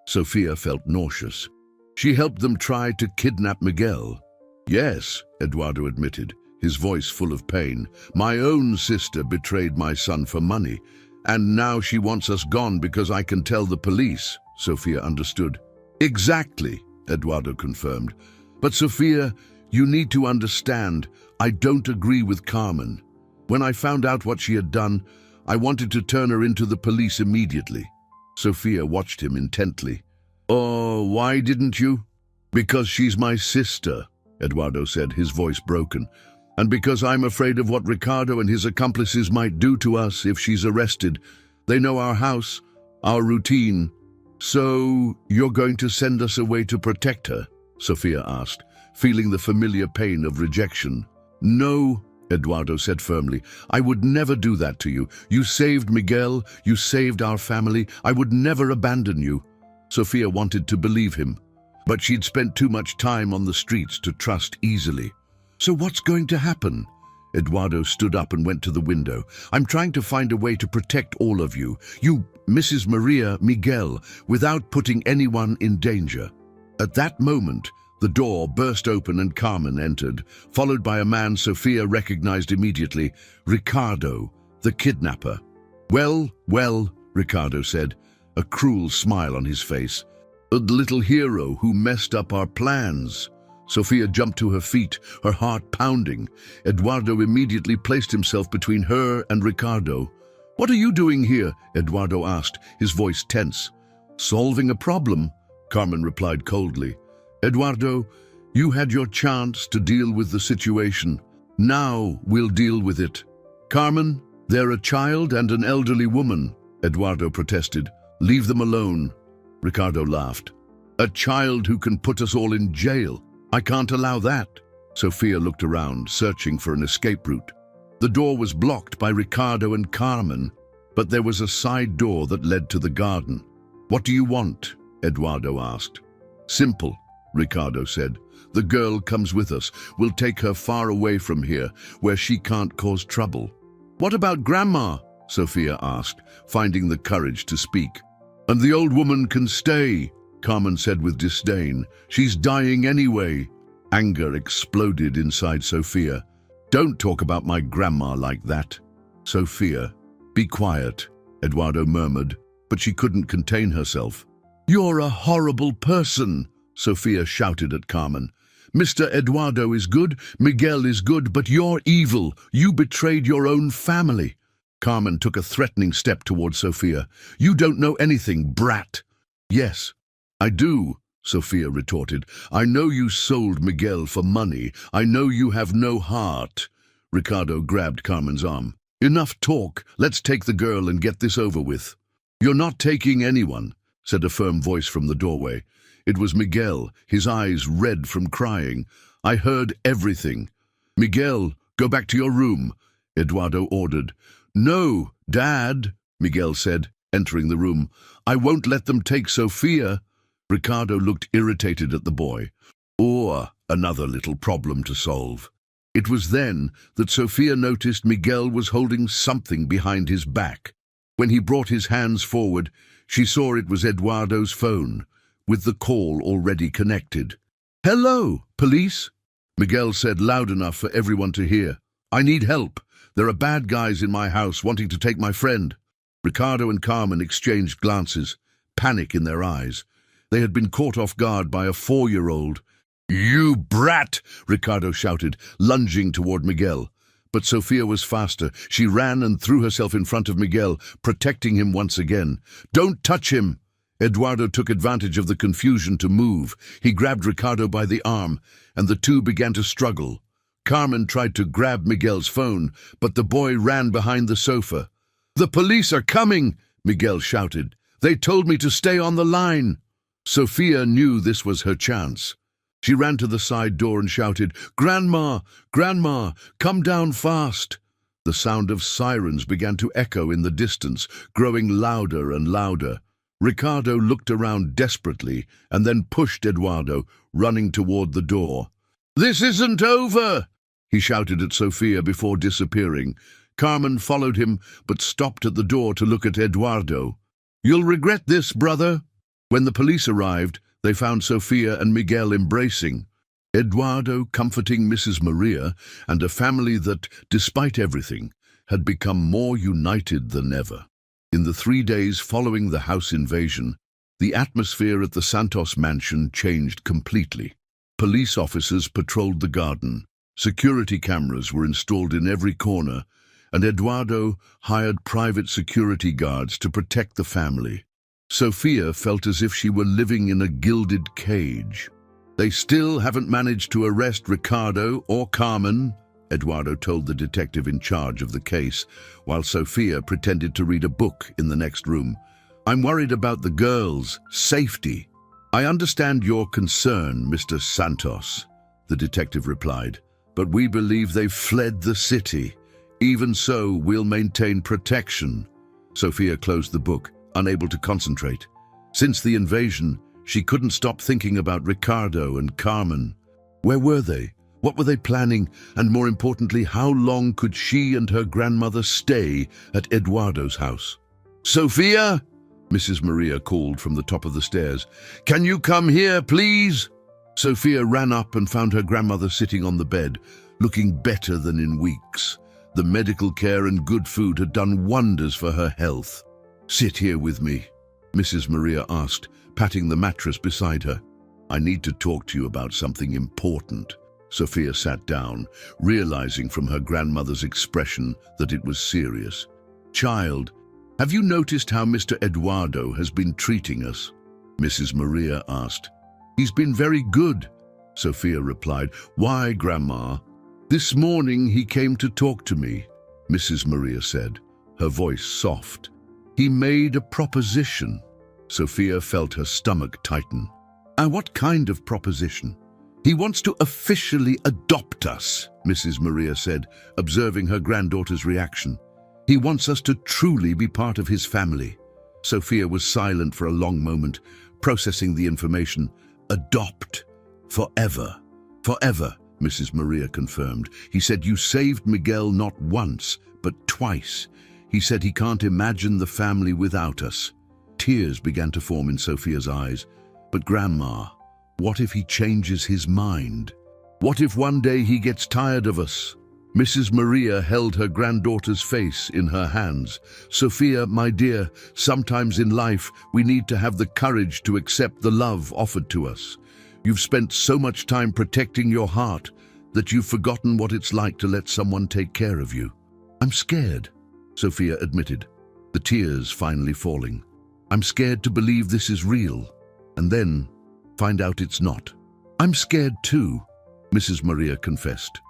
Sofia felt nauseous. She helped them try to kidnap Miguel. Yes, Eduardo admitted, his voice full of pain. My own sister betrayed my son for money, and now she wants us gone because I can tell the police, Sofia understood. Exactly, Eduardo confirmed. But Sofia, you need to understand, I don't agree with Carmen. When I found out what she had done, I wanted to turn her into the police immediately. Sofia watched him intently. Oh, why didn't you? Because she's my sister, Eduardo said, his voice broken. And because I'm afraid of what Ricardo and his accomplices might do to us if she's arrested. They know our house, our routine. So, you're going to send us away to protect her? Sofia asked, feeling the familiar pain of rejection. No, Eduardo said firmly. I would never do that to you. You saved Miguel, you saved our family. I would never abandon you. Sofia wanted to believe him, but she'd spent too much time on the streets to trust easily. So what's going to happen? Eduardo stood up and went to the window. I'm trying to find a way to protect all of you. You, Mrs. Maria, Miguel, without putting anyone in danger. At that moment, the door burst open and Carmen entered, followed by a man Sofia recognized immediately, Ricardo, the kidnapper. Well, Ricardo said, a cruel smile on his face. The little hero who messed up our plans. Sofia jumped to her feet, her heart pounding. Eduardo immediately placed himself between her and Ricardo. What are you doing here? Eduardo asked, his voice tense. Solving a problem, Carmen replied coldly. Eduardo, you had your chance to deal with the situation. Now we'll deal with it. Carmen, they're a child and an elderly woman, Eduardo protested. Leave them alone. Ricardo laughed. A child who can put us all in jail. I can't allow that. Sofia looked around, searching for an escape route. The door was blocked by Ricardo and Carmen, but there was a side door that led to the garden. What do you want? Eduardo asked. Simple, Ricardo said. The girl comes with us. We'll take her far away from here, where she can't cause trouble. What about Grandma? Sofia asked, finding the courage to speak. And the old woman can stay, Carmen said with disdain. She's dying anyway. Anger exploded inside Sofia. Don't talk about my grandma like that. Sofia, be quiet, Eduardo murmured, but she couldn't contain herself. You're a horrible person, Sofia shouted at Carmen. Mr. Eduardo is good, Miguel is good, but you're evil. You betrayed your own family. Carmen took a threatening step toward Sofia. You don't know anything, brat. Yes, I do, Sofia retorted. I know you sold Miguel for money. I know you have no heart. Ricardo grabbed Carmen's arm. Enough talk. Let's take the girl and get this over with. You're not taking anyone, said a firm voice from the doorway. It was Miguel, his eyes red from crying. I heard everything. Miguel, go back to your room, Eduardo ordered. No, Dad, Miguel said, entering the room. I won't let them take Sofia. Ricardo looked irritated at the boy. Or another little problem to solve. It was then that Sofia noticed Miguel was holding something behind his back. When he brought his hands forward, she saw it was Eduardo's phone, with the call already connected. Hello, police, Miguel said loud enough for everyone to hear. I need help. There are bad guys in my house wanting to take my friend. Ricardo and Carmen exchanged glances, panic in their eyes. They had been caught off guard by a 4-year-old. You brat, Ricardo shouted, lunging toward Miguel. But Sofia was faster. She ran and threw herself in front of Miguel, protecting him once again. Don't touch him! Eduardo took advantage of the confusion to move. He grabbed Ricardo by the arm, and the two began to struggle. Carmen tried to grab Miguel's phone, but the boy ran behind the sofa. The police are coming, Miguel shouted. They told me to stay on the line. Sofia knew this was her chance. She ran to the side door and shouted, Grandma, Grandma, come down fast. The sound of sirens began to echo in the distance, growing louder and louder. Ricardo looked around desperately and then pushed Eduardo, running toward the door. This isn't over, he shouted at Sofia before disappearing. Carmen followed him, but stopped at the door to look at Eduardo. "You'll regret this, brother." When the police arrived, they found Sofia and Miguel embracing. Eduardo comforting Mrs. Maria and a family that, despite everything, had become more united than ever. In the 3 days following the house invasion, the atmosphere at the Santos mansion changed completely. Police officers patrolled the garden, security cameras were installed in every corner, and Eduardo hired private security guards to protect the family. Sofia felt as if she were living in a gilded cage. "They still haven't managed to arrest Ricardo or Carmen," Eduardo told the detective in charge of the case, while Sofia pretended to read a book in the next room. "I'm worried about the girls' safety." "I understand your concern, Mr. Santos," the detective replied, "but we believe they've fled the city. Even so, we'll maintain protection." Sofia closed the book, unable to concentrate. Since the invasion, she couldn't stop thinking about Ricardo and Carmen. Where were they? What were they planning? And more importantly, how long could she and her grandmother stay at Eduardo's house? "Sofia!" Mrs. Maria called from the top of the stairs. "Can you come here, please?" Sofia ran up and found her grandmother sitting on the bed, looking better than in weeks. The medical care and good food had done wonders for her health. "Sit here with me," Mrs. Maria asked, patting the mattress beside her. "I need to talk to you about something important." Sofia sat down, realizing from her grandmother's expression that it was serious. "Child, have you noticed how Mr. Eduardo has been treating us?" Mrs. Maria asked. "He's been very good," Sofia replied. "Why, Grandma?" "This morning he came to talk to me," Mrs. Maria said, her voice soft. "He made a proposition." Sofia felt her stomach tighten. What kind of proposition?" "He wants to officially adopt us," Mrs. Maria said, observing her granddaughter's reaction. "He wants us to truly be part of his family." Sofia was silent for a long moment, processing the information. "Adopt. Forever. Forever," Mrs. Maria confirmed. "He said you saved Miguel not once, but twice. He said he can't imagine the family without us." Tears began to form in Sofia's eyes. "But Grandma, what if he changes his mind? What if one day he gets tired of us?" Mrs. Maria held her granddaughter's face in her hands. "Sofia, my dear, sometimes in life we need to have the courage to accept the love offered to us. You've spent so much time protecting your heart that you've forgotten what it's like to let someone take care of you." "I'm scared," Sofia admitted, the tears finally falling. "I'm scared to believe this is real, and then find out it's not." "I'm scared too," Mrs. Maria confessed.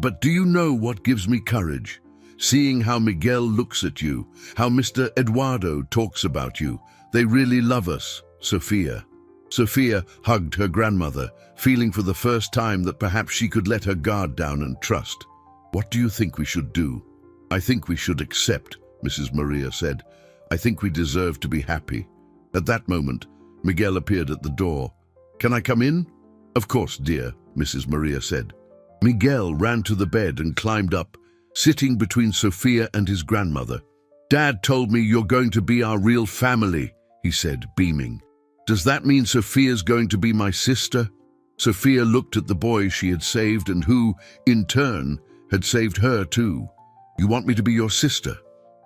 "But do you know what gives me courage? Seeing how Miguel looks at you, how Mr. Eduardo talks about you. They really love us, Sofia." Sofia hugged her grandmother, feeling for the first time that perhaps she could let her guard down and trust. "What do you think we should do?" "I think we should accept," Mrs. Maria said. "I think we deserve to be happy." At that moment, Miguel appeared at the door. "Can I come in?" "Of course, dear," Mrs. Maria said. Miguel ran to the bed and climbed up, sitting between Sofia and his grandmother. "Dad told me you're going to be our real family," he said, beaming. "Does that mean Sofia's going to be my sister?" Sofia looked at the boy she had saved and who, in turn, had saved her too. "You want me to be your sister?"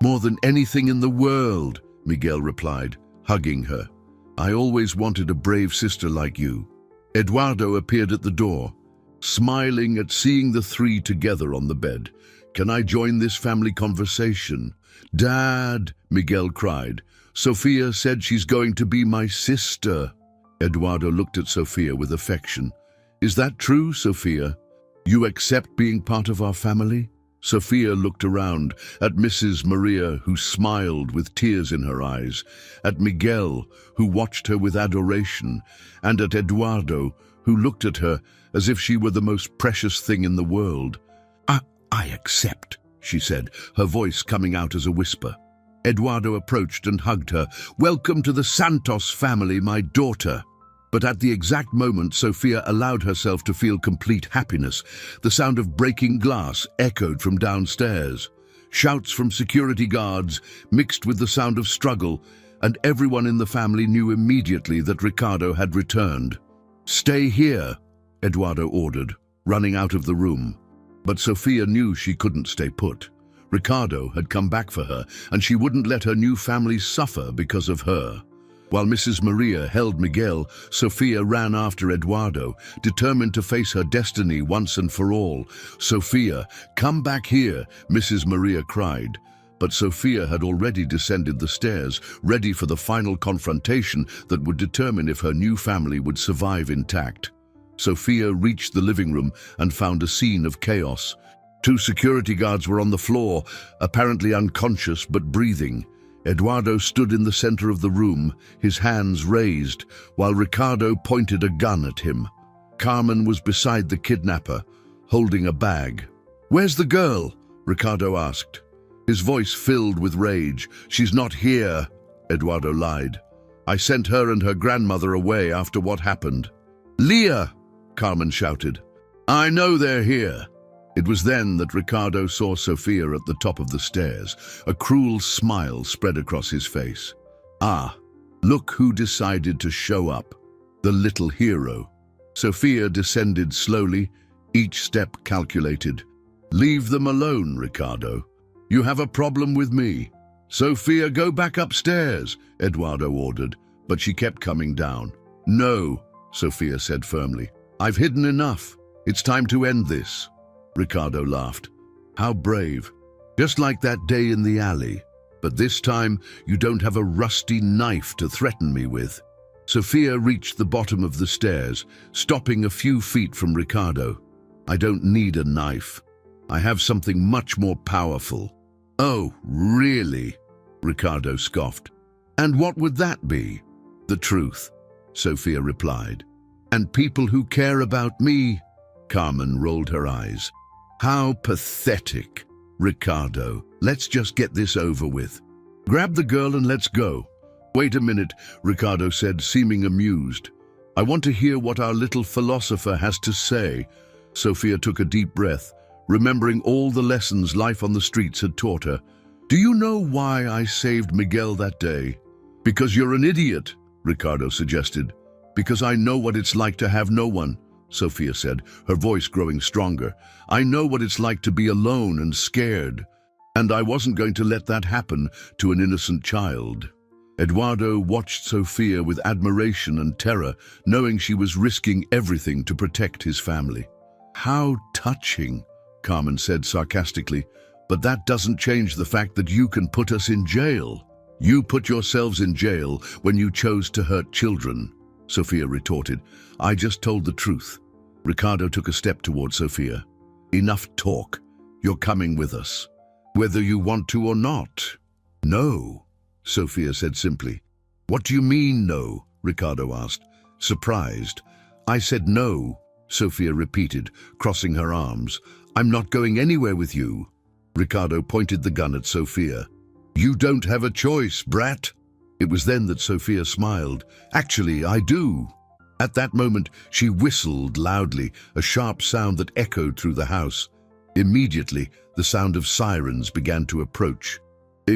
"More than anything in the world," Miguel replied, hugging her. "I always wanted a brave sister like you." Eduardo appeared at the door, smiling at seeing the three together on the bed. "Can I join this family conversation?" "Dad," Miguel cried, "Sofia said she's going to be my sister." Eduardo looked at Sofia with affection. "Is that true, Sofia? You accept being part of our family?" Sofia looked around at Mrs. Maria, who smiled with tears in her eyes, at Miguel, who watched her with adoration, and at Eduardo, who looked at her as if she were the most precious thing in the world. I accept," she said, her voice coming out as a whisper. Eduardo approached and hugged her. "Welcome to the Santos family, my daughter." But at the exact moment, Sofia allowed herself to feel complete happiness. The sound of breaking glass echoed from downstairs. Shouts from security guards mixed with the sound of struggle, and everyone in the family knew immediately that Ricardo had returned. "Stay here," Eduardo ordered, running out of the room. But Sofia knew she couldn't stay put. Ricardo had come back for her, and she wouldn't let her new family suffer because of her. While Mrs. Maria held Miguel, Sofia ran after Eduardo, determined to face her destiny once and for all. "Sofia, come back here," Mrs. Maria cried. But Sofia had already descended the stairs, ready for the final confrontation that would determine if her new family would survive intact. Sofia reached the living room and found a scene of chaos. 2 security guards were on the floor, apparently unconscious but breathing. Eduardo stood in the center of the room, his hands raised, while Ricardo pointed a gun at him. Carmen was beside the kidnapper, holding a bag. "Where's the girl?" Ricardo asked. His voice filled with rage. "She's not here," Eduardo lied. "I sent her and her grandmother away after what happened." "Leah!" Carmen shouted. "I know they're here." It was then that Ricardo saw Sofia at the top of the stairs. A cruel smile spread across his face. "Ah, look who decided to show up. The little hero." Sofia descended slowly, each step calculated. "Leave them alone, Ricardo. You have a problem with me." "Sofia, go back upstairs," Eduardo ordered, but she kept coming down. "No," Sofia said firmly. "I've hidden enough. It's time to end this." Ricardo laughed. "How brave. Just like that day in the alley. But this time, you don't have a rusty knife to threaten me with." Sofia reached the bottom of the stairs, stopping a few feet from Ricardo. "I don't need a knife. I have something much more powerful." "Oh, really?" Ricardo scoffed. "And what would that be?" "The truth," Sofia replied. "And people who care about me?" Carmen rolled her eyes. "How pathetic, Ricardo. Let's just get this over with. Grab the girl and let's go." "Wait a minute," Ricardo said, seeming amused. "I want to hear what our little philosopher has to say." Sofia took a deep breath, remembering all the lessons life on the streets had taught her. "Do you know why I saved Miguel that day?" "Because you're an idiot," Ricardo suggested. "Because I know what it's like to have no one," Sofia said, her voice growing stronger. "I know what it's like to be alone and scared. And I wasn't going to let that happen to an innocent child." Eduardo watched Sofia with admiration and terror, knowing she was risking everything to protect his family. "How touching," Carmen said sarcastically. "But that doesn't change the fact that you can put us in jail." "You put yourselves in jail when you chose to hurt children," Sofia retorted. "I just told the truth." Ricardo took a step toward Sofia. "Enough talk. You're coming with us, whether you want to or not." "No," Sofia said simply. "What do you mean, no?" Ricardo asked, surprised. "I said no," Sofia repeated, crossing her arms. "I'm not going anywhere with you." Ricardo pointed the gun at Sofia. "You don't have a choice, brat." It was then that Sofia smiled. "Actually, I do." At that moment, she whistled loudly, a sharp sound that echoed through the house. Immediately, the sound of sirens began to approach,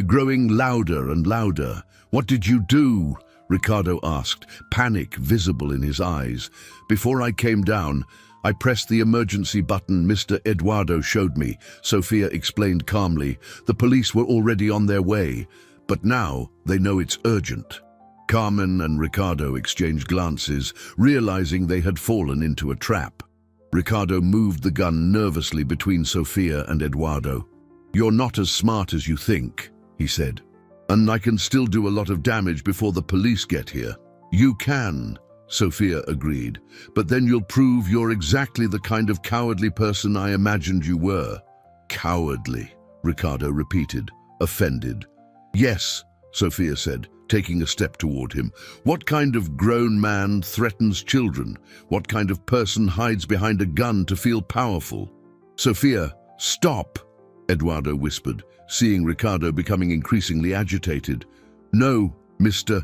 growing louder and louder. "What did you do?" Ricardo asked, panic visible in his eyes. "Before I came down, I pressed the emergency button Mr. Eduardo showed me," Sofia explained calmly. "The police were already on their way, but now they know it's urgent." Carmen and Ricardo exchanged glances, realizing they had fallen into a trap. Ricardo moved the gun nervously between Sofia and Eduardo. "You're not as smart as you think," he said. "And I can still do a lot of damage before the police get here." "You can," Sofia agreed, "but then you'll prove you're exactly the kind of cowardly person I imagined you were." "Cowardly," Ricardo repeated, offended. "Yes," Sofia said, taking a step toward him. "What kind of grown man threatens children? What kind of person hides behind a gun to feel powerful?" "Sofia, stop," Eduardo whispered, seeing Ricardo becoming increasingly agitated. "No, Mr.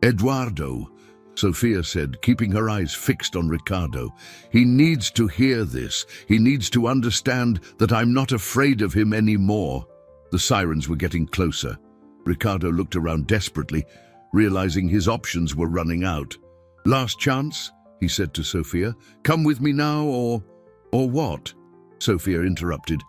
Eduardo," Sofia said, keeping her eyes fixed on Ricardo. "He needs to hear this. He needs to understand that I'm not afraid of him anymore." The sirens were getting closer. Ricardo looked around desperately, realizing his options were running out. "Last chance," he said to Sophia. "Come with me now, or what?" Sophia interrupted.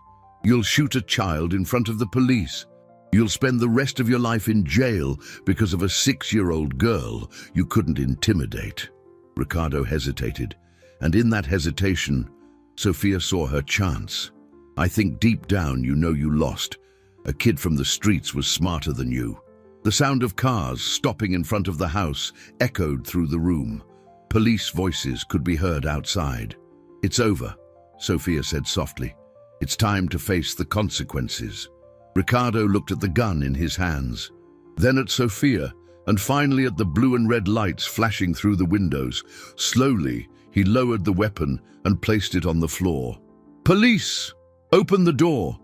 "You'll shoot a child in front of the police. You'll spend the rest of your life in jail because of a 6-year-old girl you couldn't intimidate." Ricardo hesitated, and in that hesitation, Sophia saw her chance. "I think deep down you know you lost. A kid from the streets was smarter than you." The sound of cars stopping in front of the house echoed through the room. Police voices could be heard outside. "It's over," Sophia said softly. "It's time to face the consequences." Ricardo looked at the gun in his hands, then at Sophia, and finally at the blue and red lights flashing through the windows. Slowly, he lowered the weapon and placed it on the floor. "Police! Open the door!"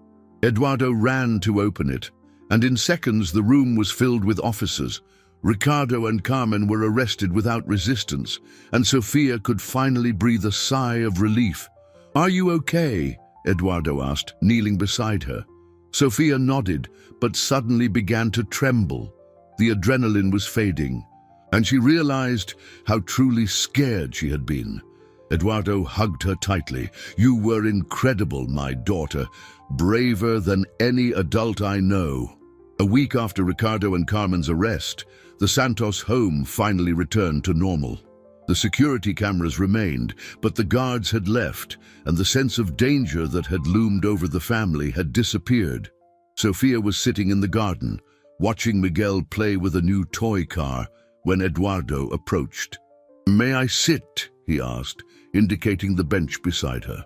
Eduardo ran to open it, and in seconds the room was filled with officers. Ricardo and Carmen were arrested without resistance, and Sophia could finally breathe a sigh of relief. "Are you okay?" Eduardo asked, kneeling beside her. Sophia nodded, but suddenly began to tremble. The adrenaline was fading, and she realized how truly scared she had been. Eduardo hugged her tightly. "You were incredible, my daughter, braver than any adult I know." A week after Ricardo and Carmen's arrest, the Santos home finally returned to normal. The security cameras remained, but the guards had left, and the sense of danger that had loomed over the family had disappeared. Sophia was sitting in the garden, watching Miguel play with a new toy car, when Eduardo approached. "May I sit?" he asked, indicating the bench beside her.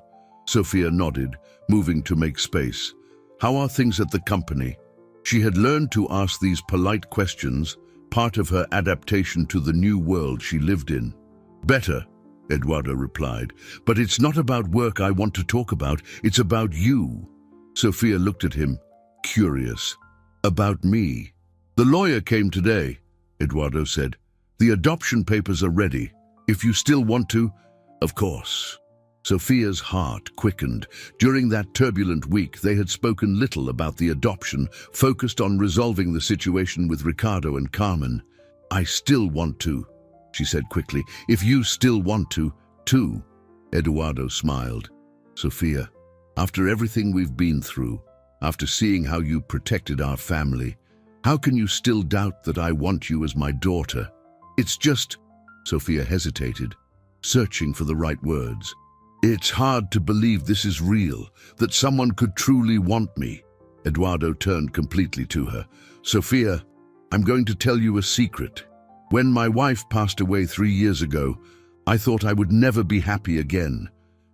Sophia nodded, moving to make space. "How are things at the company?" She had learned to ask these polite questions, part of her adaptation to the new world she lived in. "Better," Eduardo replied, "but it's not about work I want to talk about, it's about you." Sophia looked at him, curious. "About me?" "The lawyer came today," Eduardo said. "The adoption papers are ready. If you still want to." "Of course." Sophia's heart quickened. During that turbulent week, they had spoken little about the adoption, focused on resolving the situation with Ricardo and Carmen. "I still want to," she said quickly. "If you still want to, too." Eduardo smiled. "Sophia, after everything we've been through, after seeing how you protected our family, how can you still doubt that I want you as my daughter? It's just..." Sophia hesitated, searching for the right words. "It's hard to believe this is real, that someone could truly want me." Eduardo turned completely to her. "Sophia, I'm going to tell you a secret. When my wife passed away 3 years ago, I thought I would never be happy again.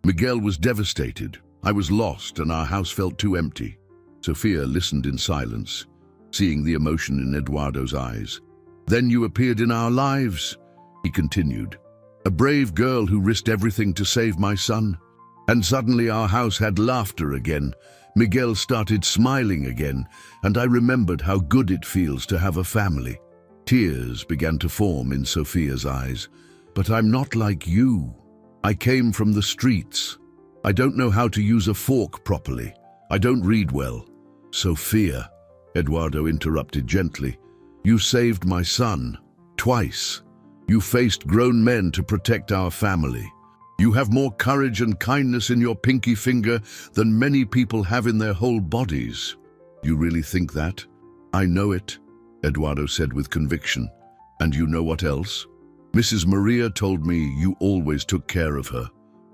Miguel was devastated. I was lost, and our house felt too empty." Sophia listened in silence, seeing the emotion in Eduardo's eyes. "Then you appeared in our lives," he continued. "A brave girl who risked everything to save my son. And suddenly our house had laughter again. Miguel started smiling again, and I remembered how good it feels to have a family." Tears began to form in Sophia's eyes. "But I'm not like you. I came from the streets. I don't know how to use a fork properly. I don't read well." "Sophia," Eduardo interrupted gently, "you saved my son. Twice. You faced grown men to protect our family. You have more courage and kindness in your pinky finger than many people have in their whole bodies." "You really think that?" "I know it," Eduardo said with conviction. "And you know what else? Mrs. Maria told me you always took care of her,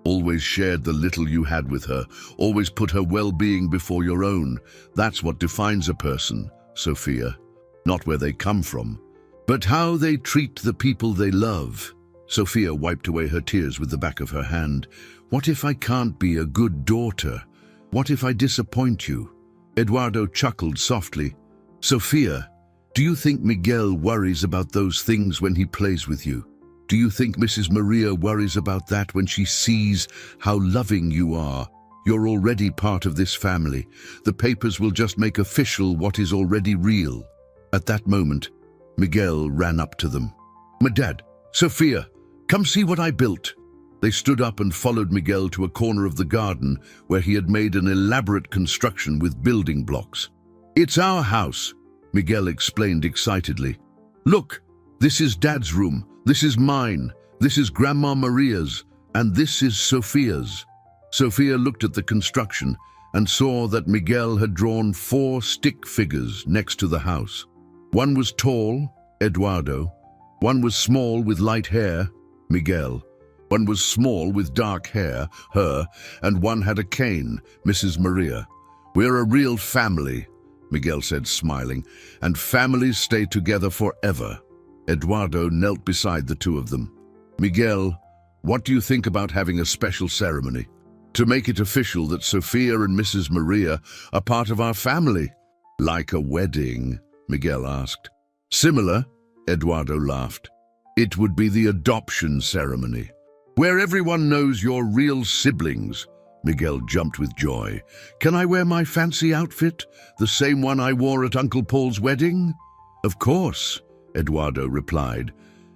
always shared the little you had with her, always put her well-being before your own. That's what defines a person, Sophia. Not where they come from, but how they treat the people they love." Sophia wiped away her tears with the back of her hand. "What if I can't be a good daughter? What if I disappoint you?" Eduardo chuckled softly. "Sophia, do you think Miguel worries about those things when he plays with you? Do you think Mrs. Maria worries about that when she sees how loving you are? You're already part of this family. The papers will just make official what is already real." At that moment, Miguel ran up to them. "My dad, Sophia, come see what I built." They stood up and followed Miguel to a corner of the garden where he had made an elaborate construction with building blocks. "It's our house," Miguel explained excitedly. "Look, this is Dad's room, this is mine, this is Grandma Maria's, and this is Sophia's." Sophia looked at the construction and saw that Miguel had drawn 4 stick figures next to the house. One was tall, Eduardo. One was small with light hair, Miguel. One was small with dark hair, her, and one had a cane, Mrs. Maria. "We're a real family," Miguel said, smiling, "and families stay together forever." Eduardo knelt beside the two of them. "Miguel, what do you think about having a special ceremony to make it official that Sophia and Mrs. Maria are part of our family?" "Like a wedding?" Miguel asked. "Similar," Eduardo laughed. "It would be the adoption ceremony, where everyone knows you're real siblings." Miguel jumped with joy. "Can I wear my fancy outfit, the same one I wore at Uncle Paul's wedding?" "Of course," Eduardo replied.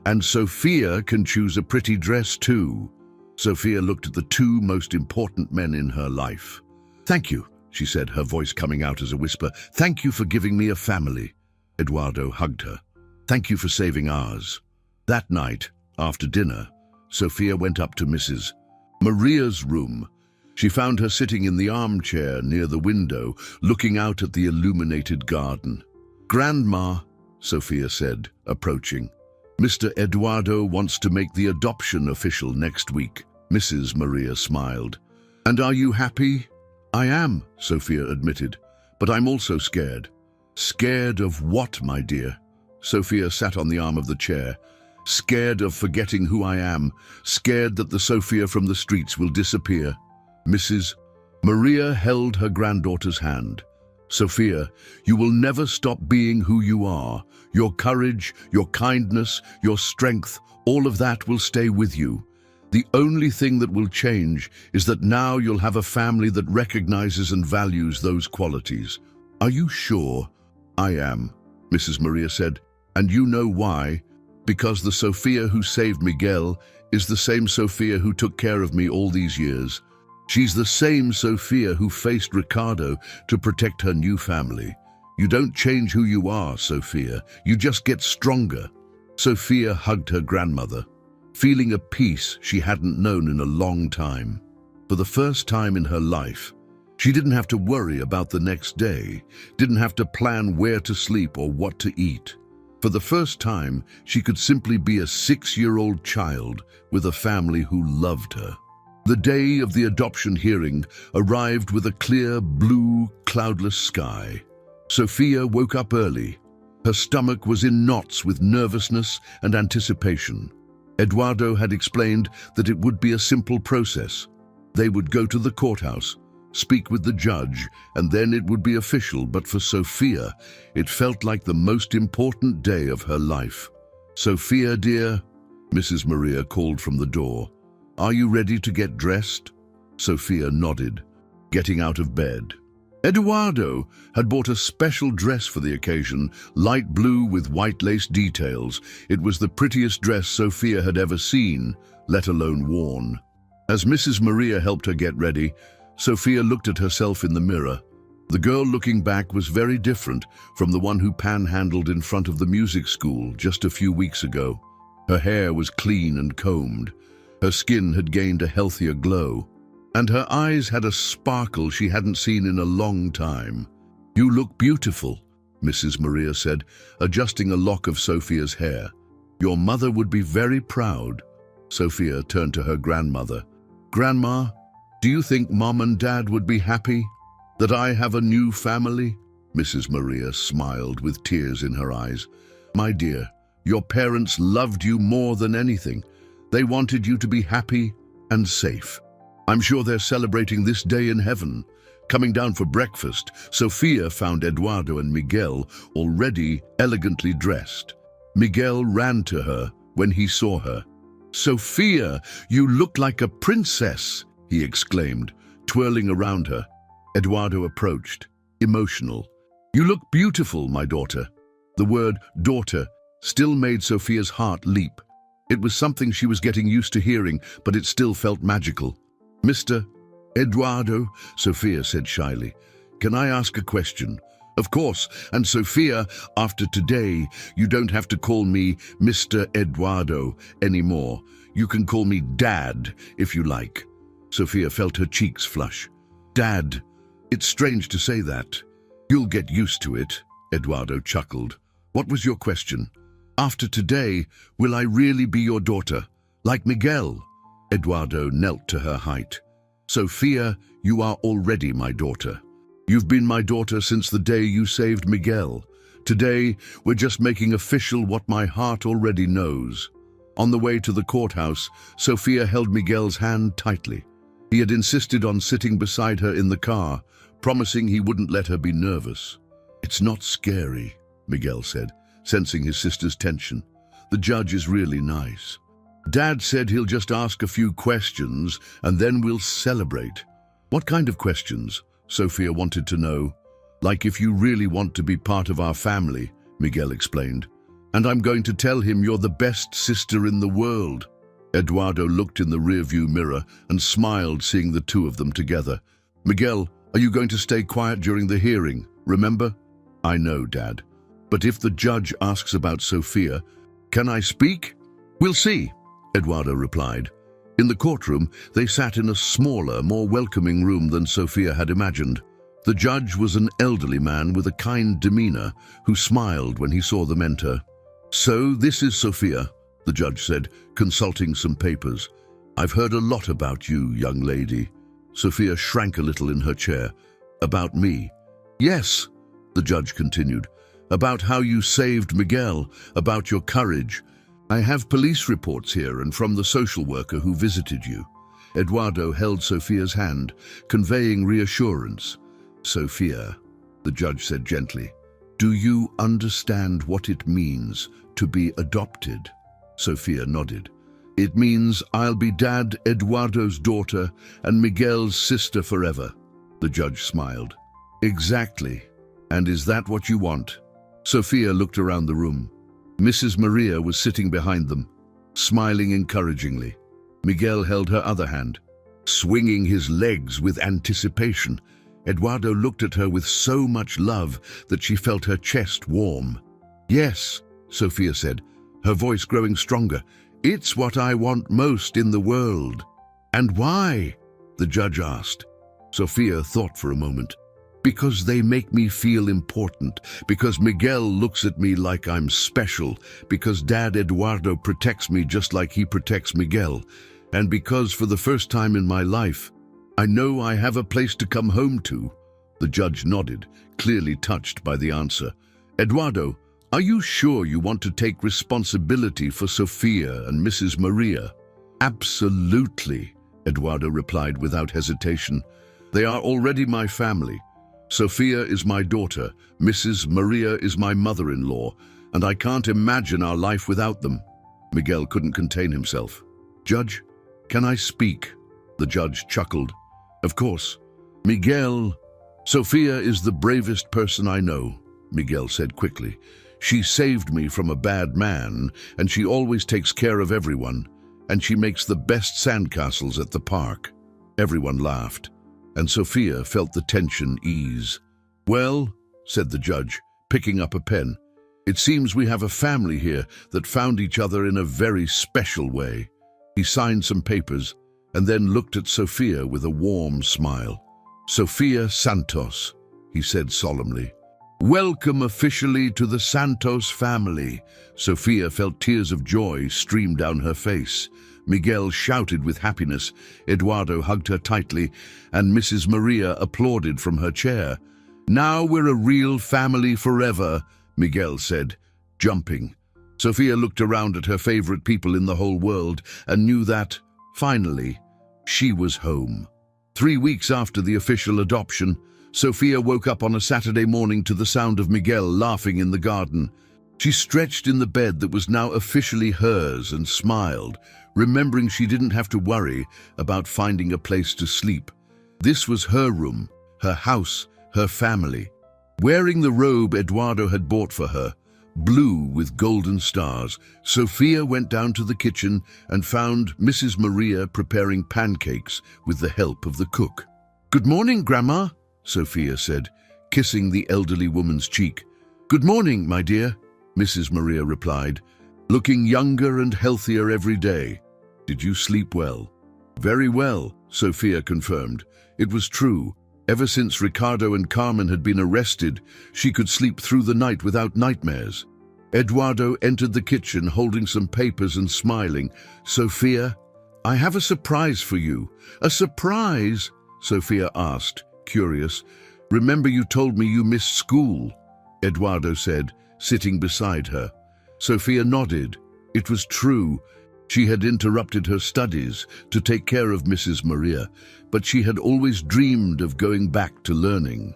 "And Sophia can choose a pretty dress too." Sophia looked at the 2 most important men in her life. "Thank you," she said, her voice coming out as a whisper. "Thank you for giving me a family." Eduardo hugged her. "Thank you for saving ours." That night, after dinner, Sophia went up to Mrs. Maria's room. She found her sitting in the armchair near the window, looking out at the illuminated garden. "Grandma," Sophia said, approaching, "Mr. Eduardo wants to make the adoption official next week." Mrs. Maria smiled. "And are you happy?" "I am," Sophia admitted, "but I'm also scared." "Scared of what, my dear?" Sophia sat on the arm of the chair. "Scared of forgetting who I am, scared that the Sophia from the streets will disappear." Mrs. Maria held her granddaughter's hand. "Sophia, you will never stop being who you are. Your courage, your kindness, your strength, all of that will stay with you. The only thing that will change is that now you'll have a family that recognizes and values those qualities." "Are you sure?" "I am," Mrs. Maria said. "And you know why? Because the Sophia who saved Miguel is the same Sophia who took care of me all these years. She's the same Sophia who faced Ricardo to protect her new family. You don't change who you are, Sophia. You just get stronger." Sophia hugged her grandmother, feeling a peace she hadn't known in a long time. For the first time in her life, she didn't have to worry about the next day, didn't have to plan where to sleep or what to eat. For the first time, she could simply be a 6-year-old child with a family who loved her. The day of the adoption hearing arrived with a clear, blue, cloudless sky. Sophia woke up early. Her stomach was in knots with nervousness and anticipation. Eduardo had explained that it would be a simple process. They would go to the courthouse, speak with the judge, and then it would be official. But for Sophia, it felt like the most important day of her life. "Sophia, dear," Mrs. Maria called from the door. "Are you ready to get dressed?" Sophia nodded, getting out of bed. Eduardo had bought a special dress for the occasion, light blue with white lace details. It was the prettiest dress Sophia had ever seen, let alone worn. As Mrs. Maria helped her get ready, Sophia looked at herself in the mirror. The girl looking back was very different from the one who panhandled in front of the music school just a few weeks ago. Her hair was clean and combed. Her skin had gained a healthier glow, and her eyes had a sparkle she hadn't seen in a long time. "You look beautiful," Mrs. Maria said, adjusting a lock of Sophia's hair. "Your mother would be very proud." Sophia turned to her grandmother. "Grandma, do you think Mom and Dad would be happy that I have a new family?" Mrs. Maria smiled with tears in her eyes. "My dear, your parents loved you more than anything. They wanted you to be happy and safe. I'm sure they're celebrating this day in heaven." Coming down for breakfast, Sophia found Eduardo and Miguel already elegantly dressed. Miguel ran to her when he saw her. "Sophia, you look like a princess," he exclaimed, twirling around her. Eduardo approached, emotional. "You look beautiful, my daughter." The word daughter still made Sophia's heart leap. It was something she was getting used to hearing, but it still felt magical. "Mr. Eduardo," Sophia said shyly, "can I ask a question? Of course, and Sophia, after today, you don't have to call me Mr. Eduardo anymore. You can call me Dad, if you like. Sophia felt her cheeks flush. Dad, it's strange to say that. You'll get used to it, Eduardo chuckled. What was your question? After today, will I really be your daughter, like Miguel? Eduardo knelt to her height. Sophia, you are already my daughter. You've been my daughter since the day you saved Miguel. Today, we're just making official what my heart already knows. On the way to the courthouse, Sophia held Miguel's hand tightly. He had insisted on sitting beside her in the car, promising he wouldn't let her be nervous. It's not scary, Miguel said, sensing his sister's tension. The judge is really nice. Dad said he'll just ask a few questions and then we'll celebrate. What kind of questions? Sophia wanted to know. Like if you really want to be part of our family, Miguel explained. And I'm going to tell him you're the best sister in the world. Eduardo looked in the rearview mirror and smiled, seeing the two of them together. Miguel, are you going to stay quiet during the hearing? Remember? I know, Dad. But if the judge asks about Sophia, can I speak? We'll see, Eduardo replied. In the courtroom, they sat in a smaller, more welcoming room than Sophia had imagined. The judge was an elderly man with a kind demeanor who smiled when he saw them enter. So this is Sophia, the judge said, consulting some papers. I've heard a lot about you, young lady. Sophia shrank a little in her chair. About me? Yes, the judge continued. About how you saved Miguel, about your courage. I have police reports here and from the social worker who visited you. Eduardo held Sophia's hand, conveying reassurance. Sophia, the judge said gently, do you understand what it means to be adopted? Sophia nodded. It means I'll be Dad Eduardo's daughter and Miguel's sister forever. The judge smiled. Exactly. And is that what you want? Sophia looked around the room. Mrs. Maria was sitting behind them, smiling encouragingly. Miguel held her other hand, swinging his legs with anticipation. Eduardo looked at her with so much love that she felt her chest warm. Yes, Sophia said, her voice growing stronger. It's what I want most in the world. And why? The judge asked. Sophia thought for a moment. Because they make me feel important, because Miguel looks at me like I'm special, because Dad Eduardo protects me just like he protects Miguel, and because for the first time in my life, I know I have a place to come home to. The judge nodded, clearly touched by the answer. Eduardo, are you sure you want to take responsibility for Sophia and Mrs. Maria? Absolutely, Eduardo replied without hesitation. They are already my family. Sophia is my daughter, Mrs. Maria is my mother-in-law, and I can't imagine our life without them. Miguel couldn't contain himself. Judge, can I speak? The judge chuckled. Of course. Miguel, Sophia is the bravest person I know, Miguel said quickly. She saved me from a bad man, and she always takes care of everyone, and she makes the best sandcastles at the park. Everyone laughed, and Sophia felt the tension ease. Well, said the judge, picking up a pen, it seems we have a family here that found each other in a very special way. He signed some papers and then looked at Sophia with a warm smile. Sophia Santos, he said solemnly. Welcome officially to the Santos family. Sophia felt tears of joy stream down her face. Miguel shouted with happiness. Eduardo hugged her tightly, and Mrs. Maria applauded from her chair. Now we're a real family forever, Miguel said, jumping. Sophia looked around at her favorite people in the whole world and knew that, finally, she was home. 3 weeks after the official adoption, Sophia woke up on a Saturday morning to the sound of Miguel laughing in the garden. She stretched in the bed that was now officially hers and smiled, remembering she didn't have to worry about finding a place to sleep. This was her room, her house, her family. Wearing the robe Eduardo had bought for her, blue with golden stars, Sophia went down to the kitchen and found Mrs. Maria preparing pancakes with the help of the cook. Good morning, Grandma, Sophia said, kissing the elderly woman's cheek. "Good morning, my dear," Mrs. Maria replied, "looking younger and healthier every day. Did you sleep well?" "Very well," Sophia confirmed. It was true. Ever since Ricardo and Carmen had been arrested, she could sleep through the night without nightmares. Eduardo entered the kitchen holding some papers and smiling. "Sophia, I have a surprise for you." "A surprise?" Sophia asked, curious. "Remember you told me you missed school?" Eduardo said, sitting beside her. Sophia nodded. It was true. She had interrupted her studies to take care of Mrs. Maria, but she had always dreamed of going back to learning.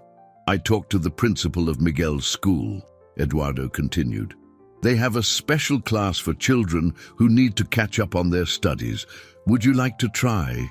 "I talked to the principal of Miguel's school," Eduardo continued. "They have a special class for children who need to catch up on their studies. Would you like to try?"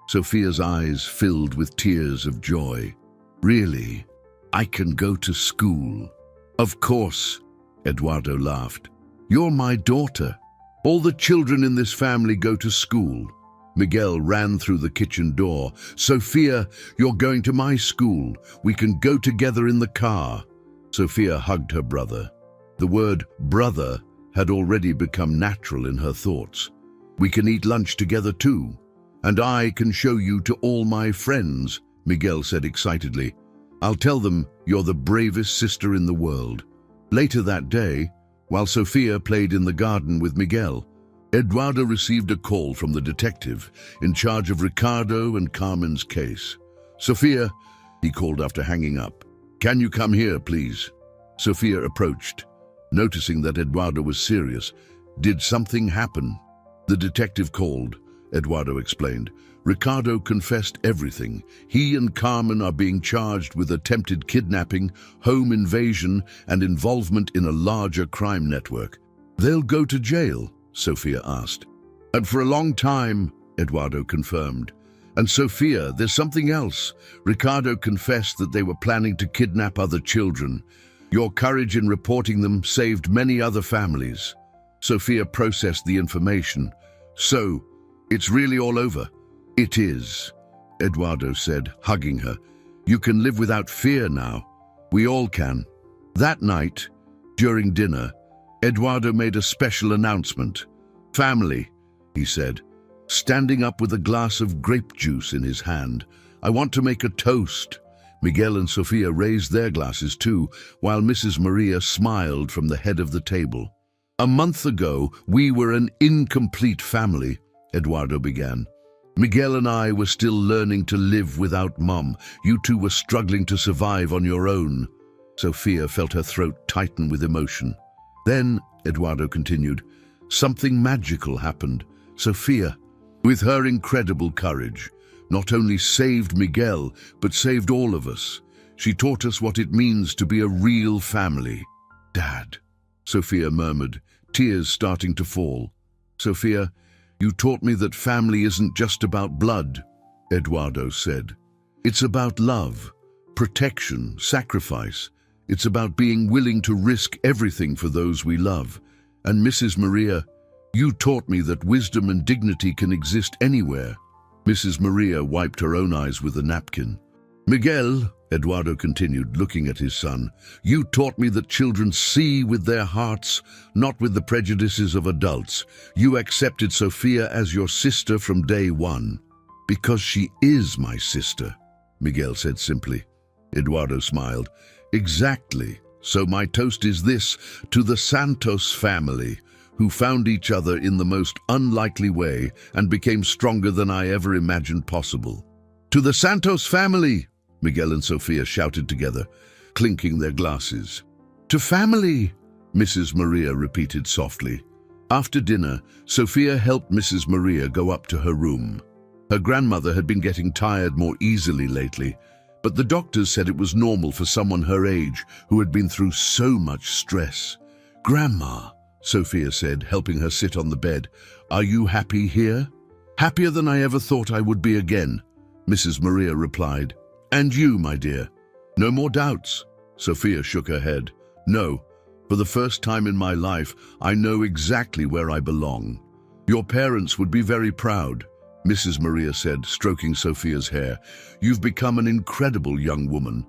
Sophia's eyes filled with tears of joy. "Really? I can go to school?" "Of course," Eduardo laughed. "You're my daughter. All the children in this family go to school." Miguel ran through the kitchen door. "Sophia, you're going to my school. We can go together in the car." Sophia hugged her brother. The word brother had already become natural in her thoughts. "We can eat lunch together too. And I can show you to all my friends," Miguel said excitedly. "I'll tell them you're the bravest sister in the world." Later that day, while Sophia played in the garden with Miguel, Eduardo received a call from the detective in charge of Ricardo and Carmen's case. "Sophia," he called after hanging up. "Can you come here, please?" Sophia approached, noticing that Eduardo was serious. "Did something happen?" The detective called, Eduardo explained. "Ricardo confessed everything. He and Carmen are being charged with attempted kidnapping, home invasion, and involvement in a larger crime network." "They'll go to jail?" Sophia asked. "And for a long time," Eduardo confirmed. "And Sophia, there's something else. Ricardo confessed that they were planning to kidnap other children. Your courage in reporting them saved many other families." Sophia processed the information. "So, it's really all over?" "It is," Eduardo said, hugging her. "You can live without fear now. We all can." That night, during dinner, Eduardo made a special announcement. "Family," he said, standing up with a glass of grape juice in his hand. "I want to make a toast." Miguel and Sophia raised their glasses too, while Mrs. Maria smiled from the head of the table. "A month ago, we were an incomplete family," Eduardo began. "Miguel and I were still learning to live without Mom. You two were struggling to survive on your own." Sophia felt her throat tighten with emotion. "Then," Eduardo continued, "something magical happened. Sophia, with her incredible courage, not only saved Miguel, but saved all of us. She taught us what it means to be a real family." "Dad," Sophia murmured, tears starting to fall. "Sophia, you taught me that family isn't just about blood," Eduardo said. "It's about love, protection, sacrifice. It's about being willing to risk everything for those we love. And Mrs. Maria, you taught me that wisdom and dignity can exist anywhere." Mrs. Maria wiped her own eyes with a napkin. "Miguel," Eduardo continued, looking at his son, "you taught me that children see with their hearts, not with the prejudices of adults. You accepted Sophia as your sister from day one." "Because she is my sister," Miguel said simply. Eduardo smiled. "Exactly. So my toast is this: to the Santos family, who found each other in the most unlikely way and became stronger than I ever imagined possible." "To the Santos family!" Miguel and Sophia shouted together, clinking their glasses. "To family!" Mrs. Maria repeated softly. After dinner, Sophia helped Mrs. Maria go up to her room. Her grandmother had been getting tired more easily lately, but the doctors said it was normal for someone her age who had been through so much stress. "Grandma," Sophia said, helping her sit on the bed, "are you happy here?" "Happier than I ever thought I would be again," Mrs. Maria replied. "And you, my dear?" "No more doubts." Sophia shook her head. "No, for the first time in my life, I know exactly where I belong." "Your parents would be very proud," Mrs. Maria said, stroking Sophia's hair. "You've become an incredible young woman.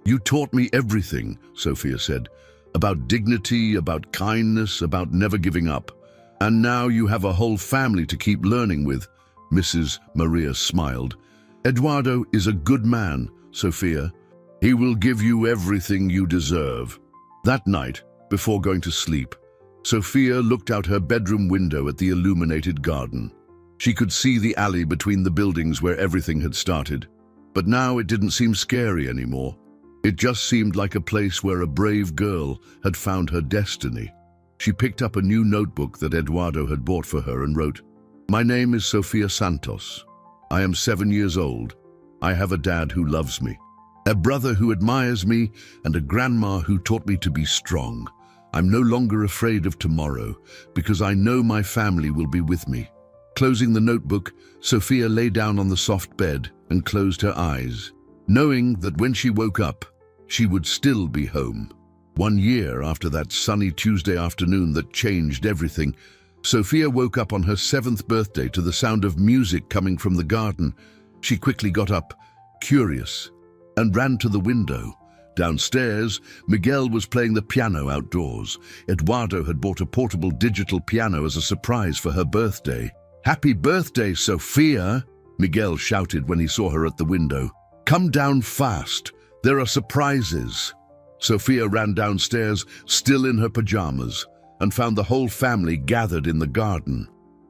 You taught me everything, Sophia said, about dignity, about kindness, about never giving up. And now you have a whole family to keep learning with. Mrs. Maria smiled. Eduardo is a good man, Sophia. He will give you everything you deserve. That night, before going to sleep, Sophia looked out her bedroom window at the illuminated garden. She could see the alley between the buildings where everything had started. But now it didn't seem scary anymore. It just seemed like a place where a brave girl had found her destiny. She picked up a new notebook that Eduardo had bought for her and wrote, "My name is Sofia Santos. I am 7 years old. I have a dad who loves me, a brother who admires me, and a grandma who taught me to be strong. I'm no longer afraid of tomorrow because I know my family will be with me." Closing the notebook, Sophia lay down on the soft bed and closed her eyes, knowing that when she woke up, she would still be home. 1 year after that sunny Tuesday afternoon that changed everything, Sophia woke up on her 7th birthday to the sound of music coming from the garden. She quickly got up, curious, and ran to the window. Downstairs, Miguel was playing the piano outdoors. Eduardo had bought a portable digital piano as a surprise for her birthday. "Happy birthday, Sophia!" Miguel shouted when he saw her at the window. "Come down fast. There are surprises." Sophia ran downstairs, still in her pajamas, and found the whole family gathered in the garden.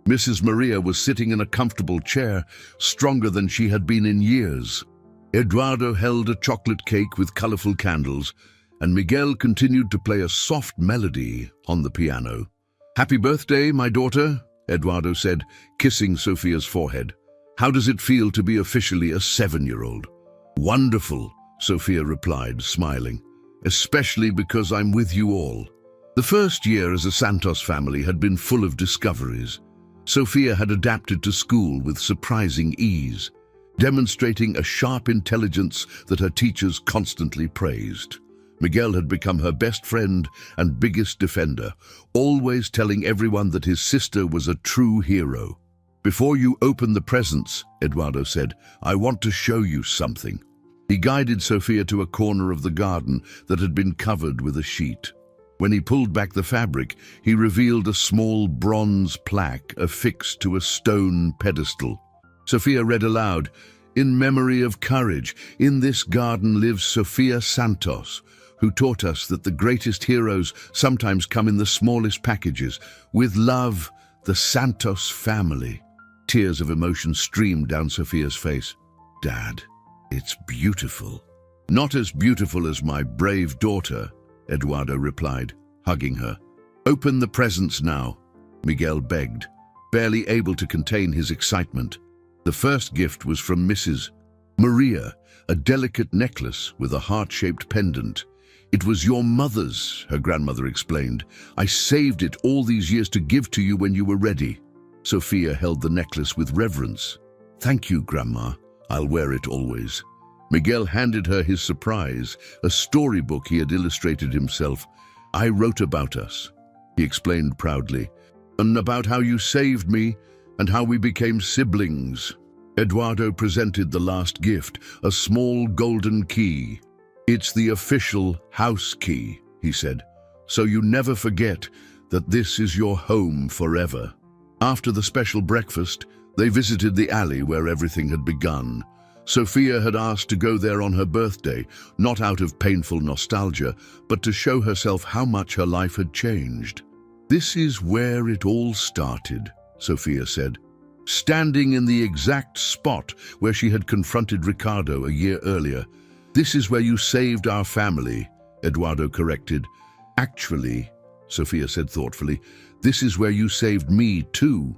Mrs. Maria was sitting in a comfortable chair, stronger than she had been in years. Eduardo held a chocolate cake with colorful candles, and Miguel continued to play a soft melody on the piano. "Happy birthday, my daughter," Eduardo said, kissing Sophia's forehead. "How does it feel to be officially a 7-year-old? "Wonderful," Sophia replied, smiling, "especially because I'm with you all." The first year as a Santos family had been full of discoveries. Sophia had adapted to school with surprising ease, demonstrating a sharp intelligence that her teachers constantly praised. Miguel had become her best friend and biggest defender, always telling everyone that his sister was a true hero. "Before you open the presents," Eduardo said, "I want to show you something." He guided Sophia to a corner of the garden that had been covered with a sheet. When he pulled back the fabric, he revealed a small bronze plaque affixed to a stone pedestal. Sophia read aloud, "In memory of courage, in this garden lives Sofia Santos, who taught us that the greatest heroes sometimes come in the smallest packages. With love, the Santos family." Tears of emotion streamed down Sophia's face. "Dad, it's beautiful." "Not as beautiful as my brave daughter," Eduardo replied, hugging her. "Open the presents now," Miguel begged, barely able to contain his excitement. The first gift was from Mrs. Maria, a delicate necklace with a heart-shaped pendant. "It was your mother's," her grandmother explained. "I saved it all these years to give to you when you were ready." Sophia held the necklace with reverence. "Thank you, Grandma. I'll wear it always." Miguel handed her his surprise, a storybook he had illustrated himself. "I wrote about us," he explained proudly, "and about how you saved me and how we became siblings." Eduardo presented the last gift, a small golden key. "It's the official house key," he said, "so you never forget that this is your home forever." After the special breakfast, they visited the alley where everything had begun. Sophia had asked to go there on her birthday, not out of painful nostalgia, but to show herself how much her life had changed. "This is where it all started," Sophia said, standing in the exact spot where she had confronted Ricardo a year earlier. "This is where you saved our family," Eduardo corrected. "Actually," Sophia said thoughtfully, "this is where you saved me too."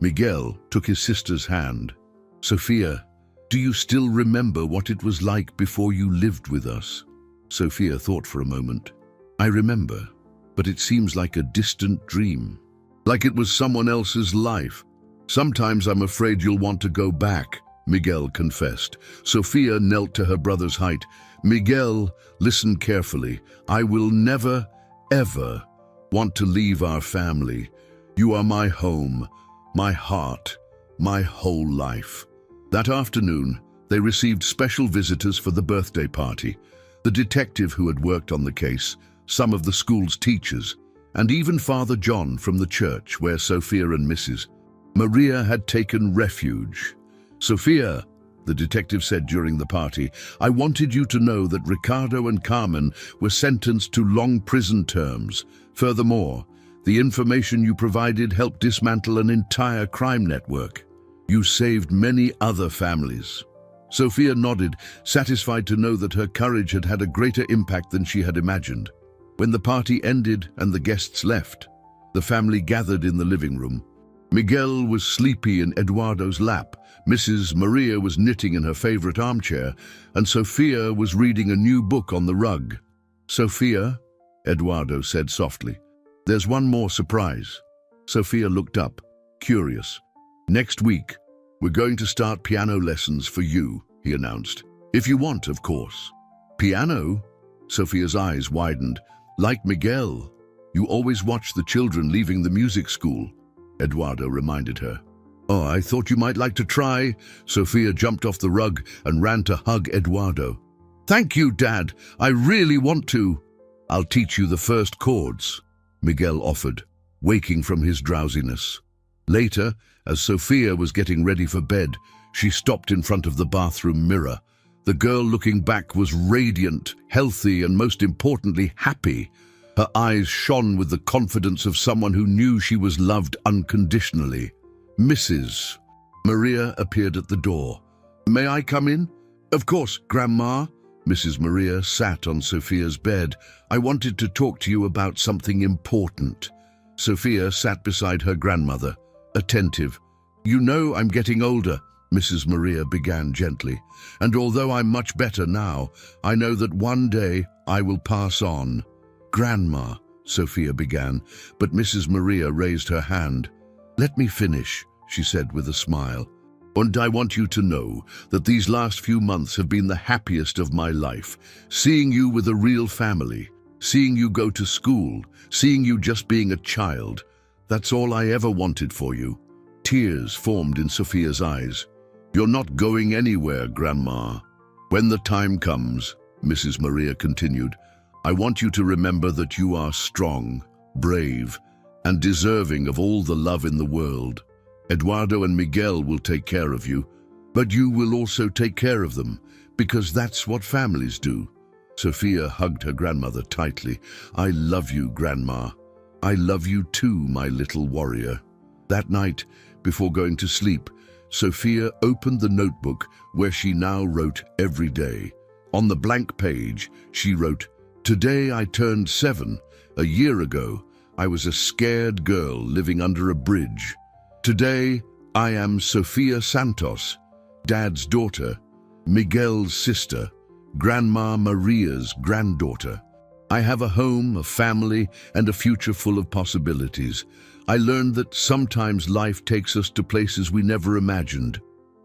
Miguel took his sister's hand. "Sophia, do you still remember what it was like before you lived with us?" Sophia thought for a moment. "I remember, but it seems like a distant dream. Like it was someone else's life. Sometimes I'm afraid you'll want to go back," Miguel confessed. Sophia knelt to her brother's height. "Miguel, listen carefully. I will never, ever want to leave our family. You are my home, my heart, my whole life." That afternoon, they received special visitors for the birthday party. the detective who had worked on the case, some of the school's teachers, and even Father John from the church where Sophia and Mrs. Maria had taken refuge. "Sophia," the detective said during the party, "I wanted you to know that Ricardo and Carmen were sentenced to long prison terms. Furthermore, the information you provided helped dismantle an entire crime network. You saved many other families." Sophia nodded, satisfied to know that her courage had had a greater impact than she had imagined. When the party ended and the guests left, the family gathered in the living room. Miguel was sleepy in Eduardo's lap, Mrs. Maria was knitting in her favorite armchair, and Sophia was reading a new book on the rug. "Sophia," Eduardo said softly, "there's one more surprise." Sophia looked up, curious. "Next week, we're going to start piano lessons for you," he announced. "If you want, of course." "Piano?" Sophia's eyes widened. "Like Miguel, you always watch the children leaving the music school," Eduardo reminded her. "Oh, I thought you might like to try." Sophia jumped off the rug and ran to hug Eduardo. "Thank you, Dad. I really want to." "I'll teach you the first chords," Miguel offered, waking from his drowsiness. Later, as Sophia was getting ready for bed, she stopped in front of the bathroom mirror. The girl looking back was radiant, healthy, and most importantly, happy. Her eyes shone with the confidence of someone who knew she was loved unconditionally. Mrs. Maria appeared at the door. "May I come in?" "Of course, Grandma." Mrs. Maria sat on Sophia's bed. "I wanted to talk to you about something important." Sophia sat beside her grandmother, attentive. "You know I'm getting older," Mrs. Maria began gently, "and although I'm much better now, I know that one day I will pass on." "Grandma," Sophia began, but Mrs. Maria raised her hand. "Let me finish," she said with a smile. "And I want you to know that these last few months have been the happiest of my life. Seeing you with a real family, seeing you go to school, seeing you just being a child. That's all I ever wanted for you." Tears formed in Sophia's eyes. "You're not going anywhere, Grandma. When the time comes," Mrs. Maria continued, "I want you to remember that you are strong, brave, and deserving of all the love in the world. Eduardo and Miguel will take care of you, but you will also take care of them, because that's what families do." Sophia hugged her grandmother tightly. "I love you, Grandma. I love you too, my little warrior." That night, before going to sleep, Sophia opened the notebook where she now wrote every day. On the blank page, she wrote, "Today I turned 7. A year ago, I was a scared girl living under a bridge. Today, I am Sophia Santos, Dad's daughter, Miguel's sister, Grandma Maria's granddaughter. I have a home, a family, and a future full of possibilities. I learned that sometimes life takes us to places we never imagined.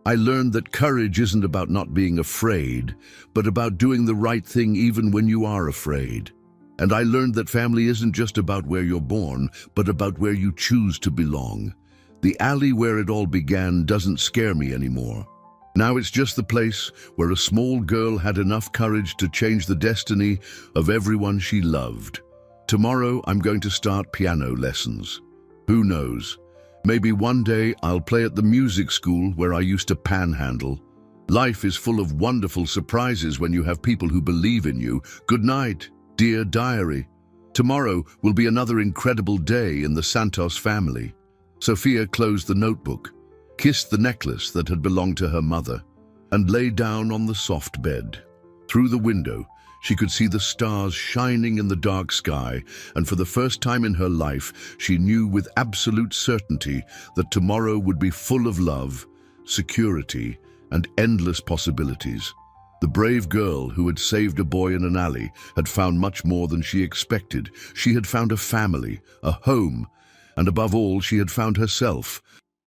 I learned that courage isn't about not being afraid, but about doing the right thing even when you are afraid. And I learned that family isn't just about where you're born, but about where you choose to belong. The alley where it all began doesn't scare me anymore. Now it's just the place where a small girl had enough courage to change the destiny of everyone she loved. Tomorrow I'm going to start piano lessons. Who knows? Maybe one day I'll play at the music school where I used to panhandle. Life is full of wonderful surprises when you have people who believe in you. Good night, dear diary. Tomorrow will be another incredible day in the Santos family." Sophia closed the notebook, kissed the necklace that had belonged to her mother, and lay down on the soft bed. Through the window, she could see the stars shining in the dark sky, and for the first time in her life, she knew with absolute certainty that tomorrow would be full of love, security, and endless possibilities. The brave girl who had saved a boy in an alley had found much more than she expected. She had found a family, a home, and above all, she had found herself,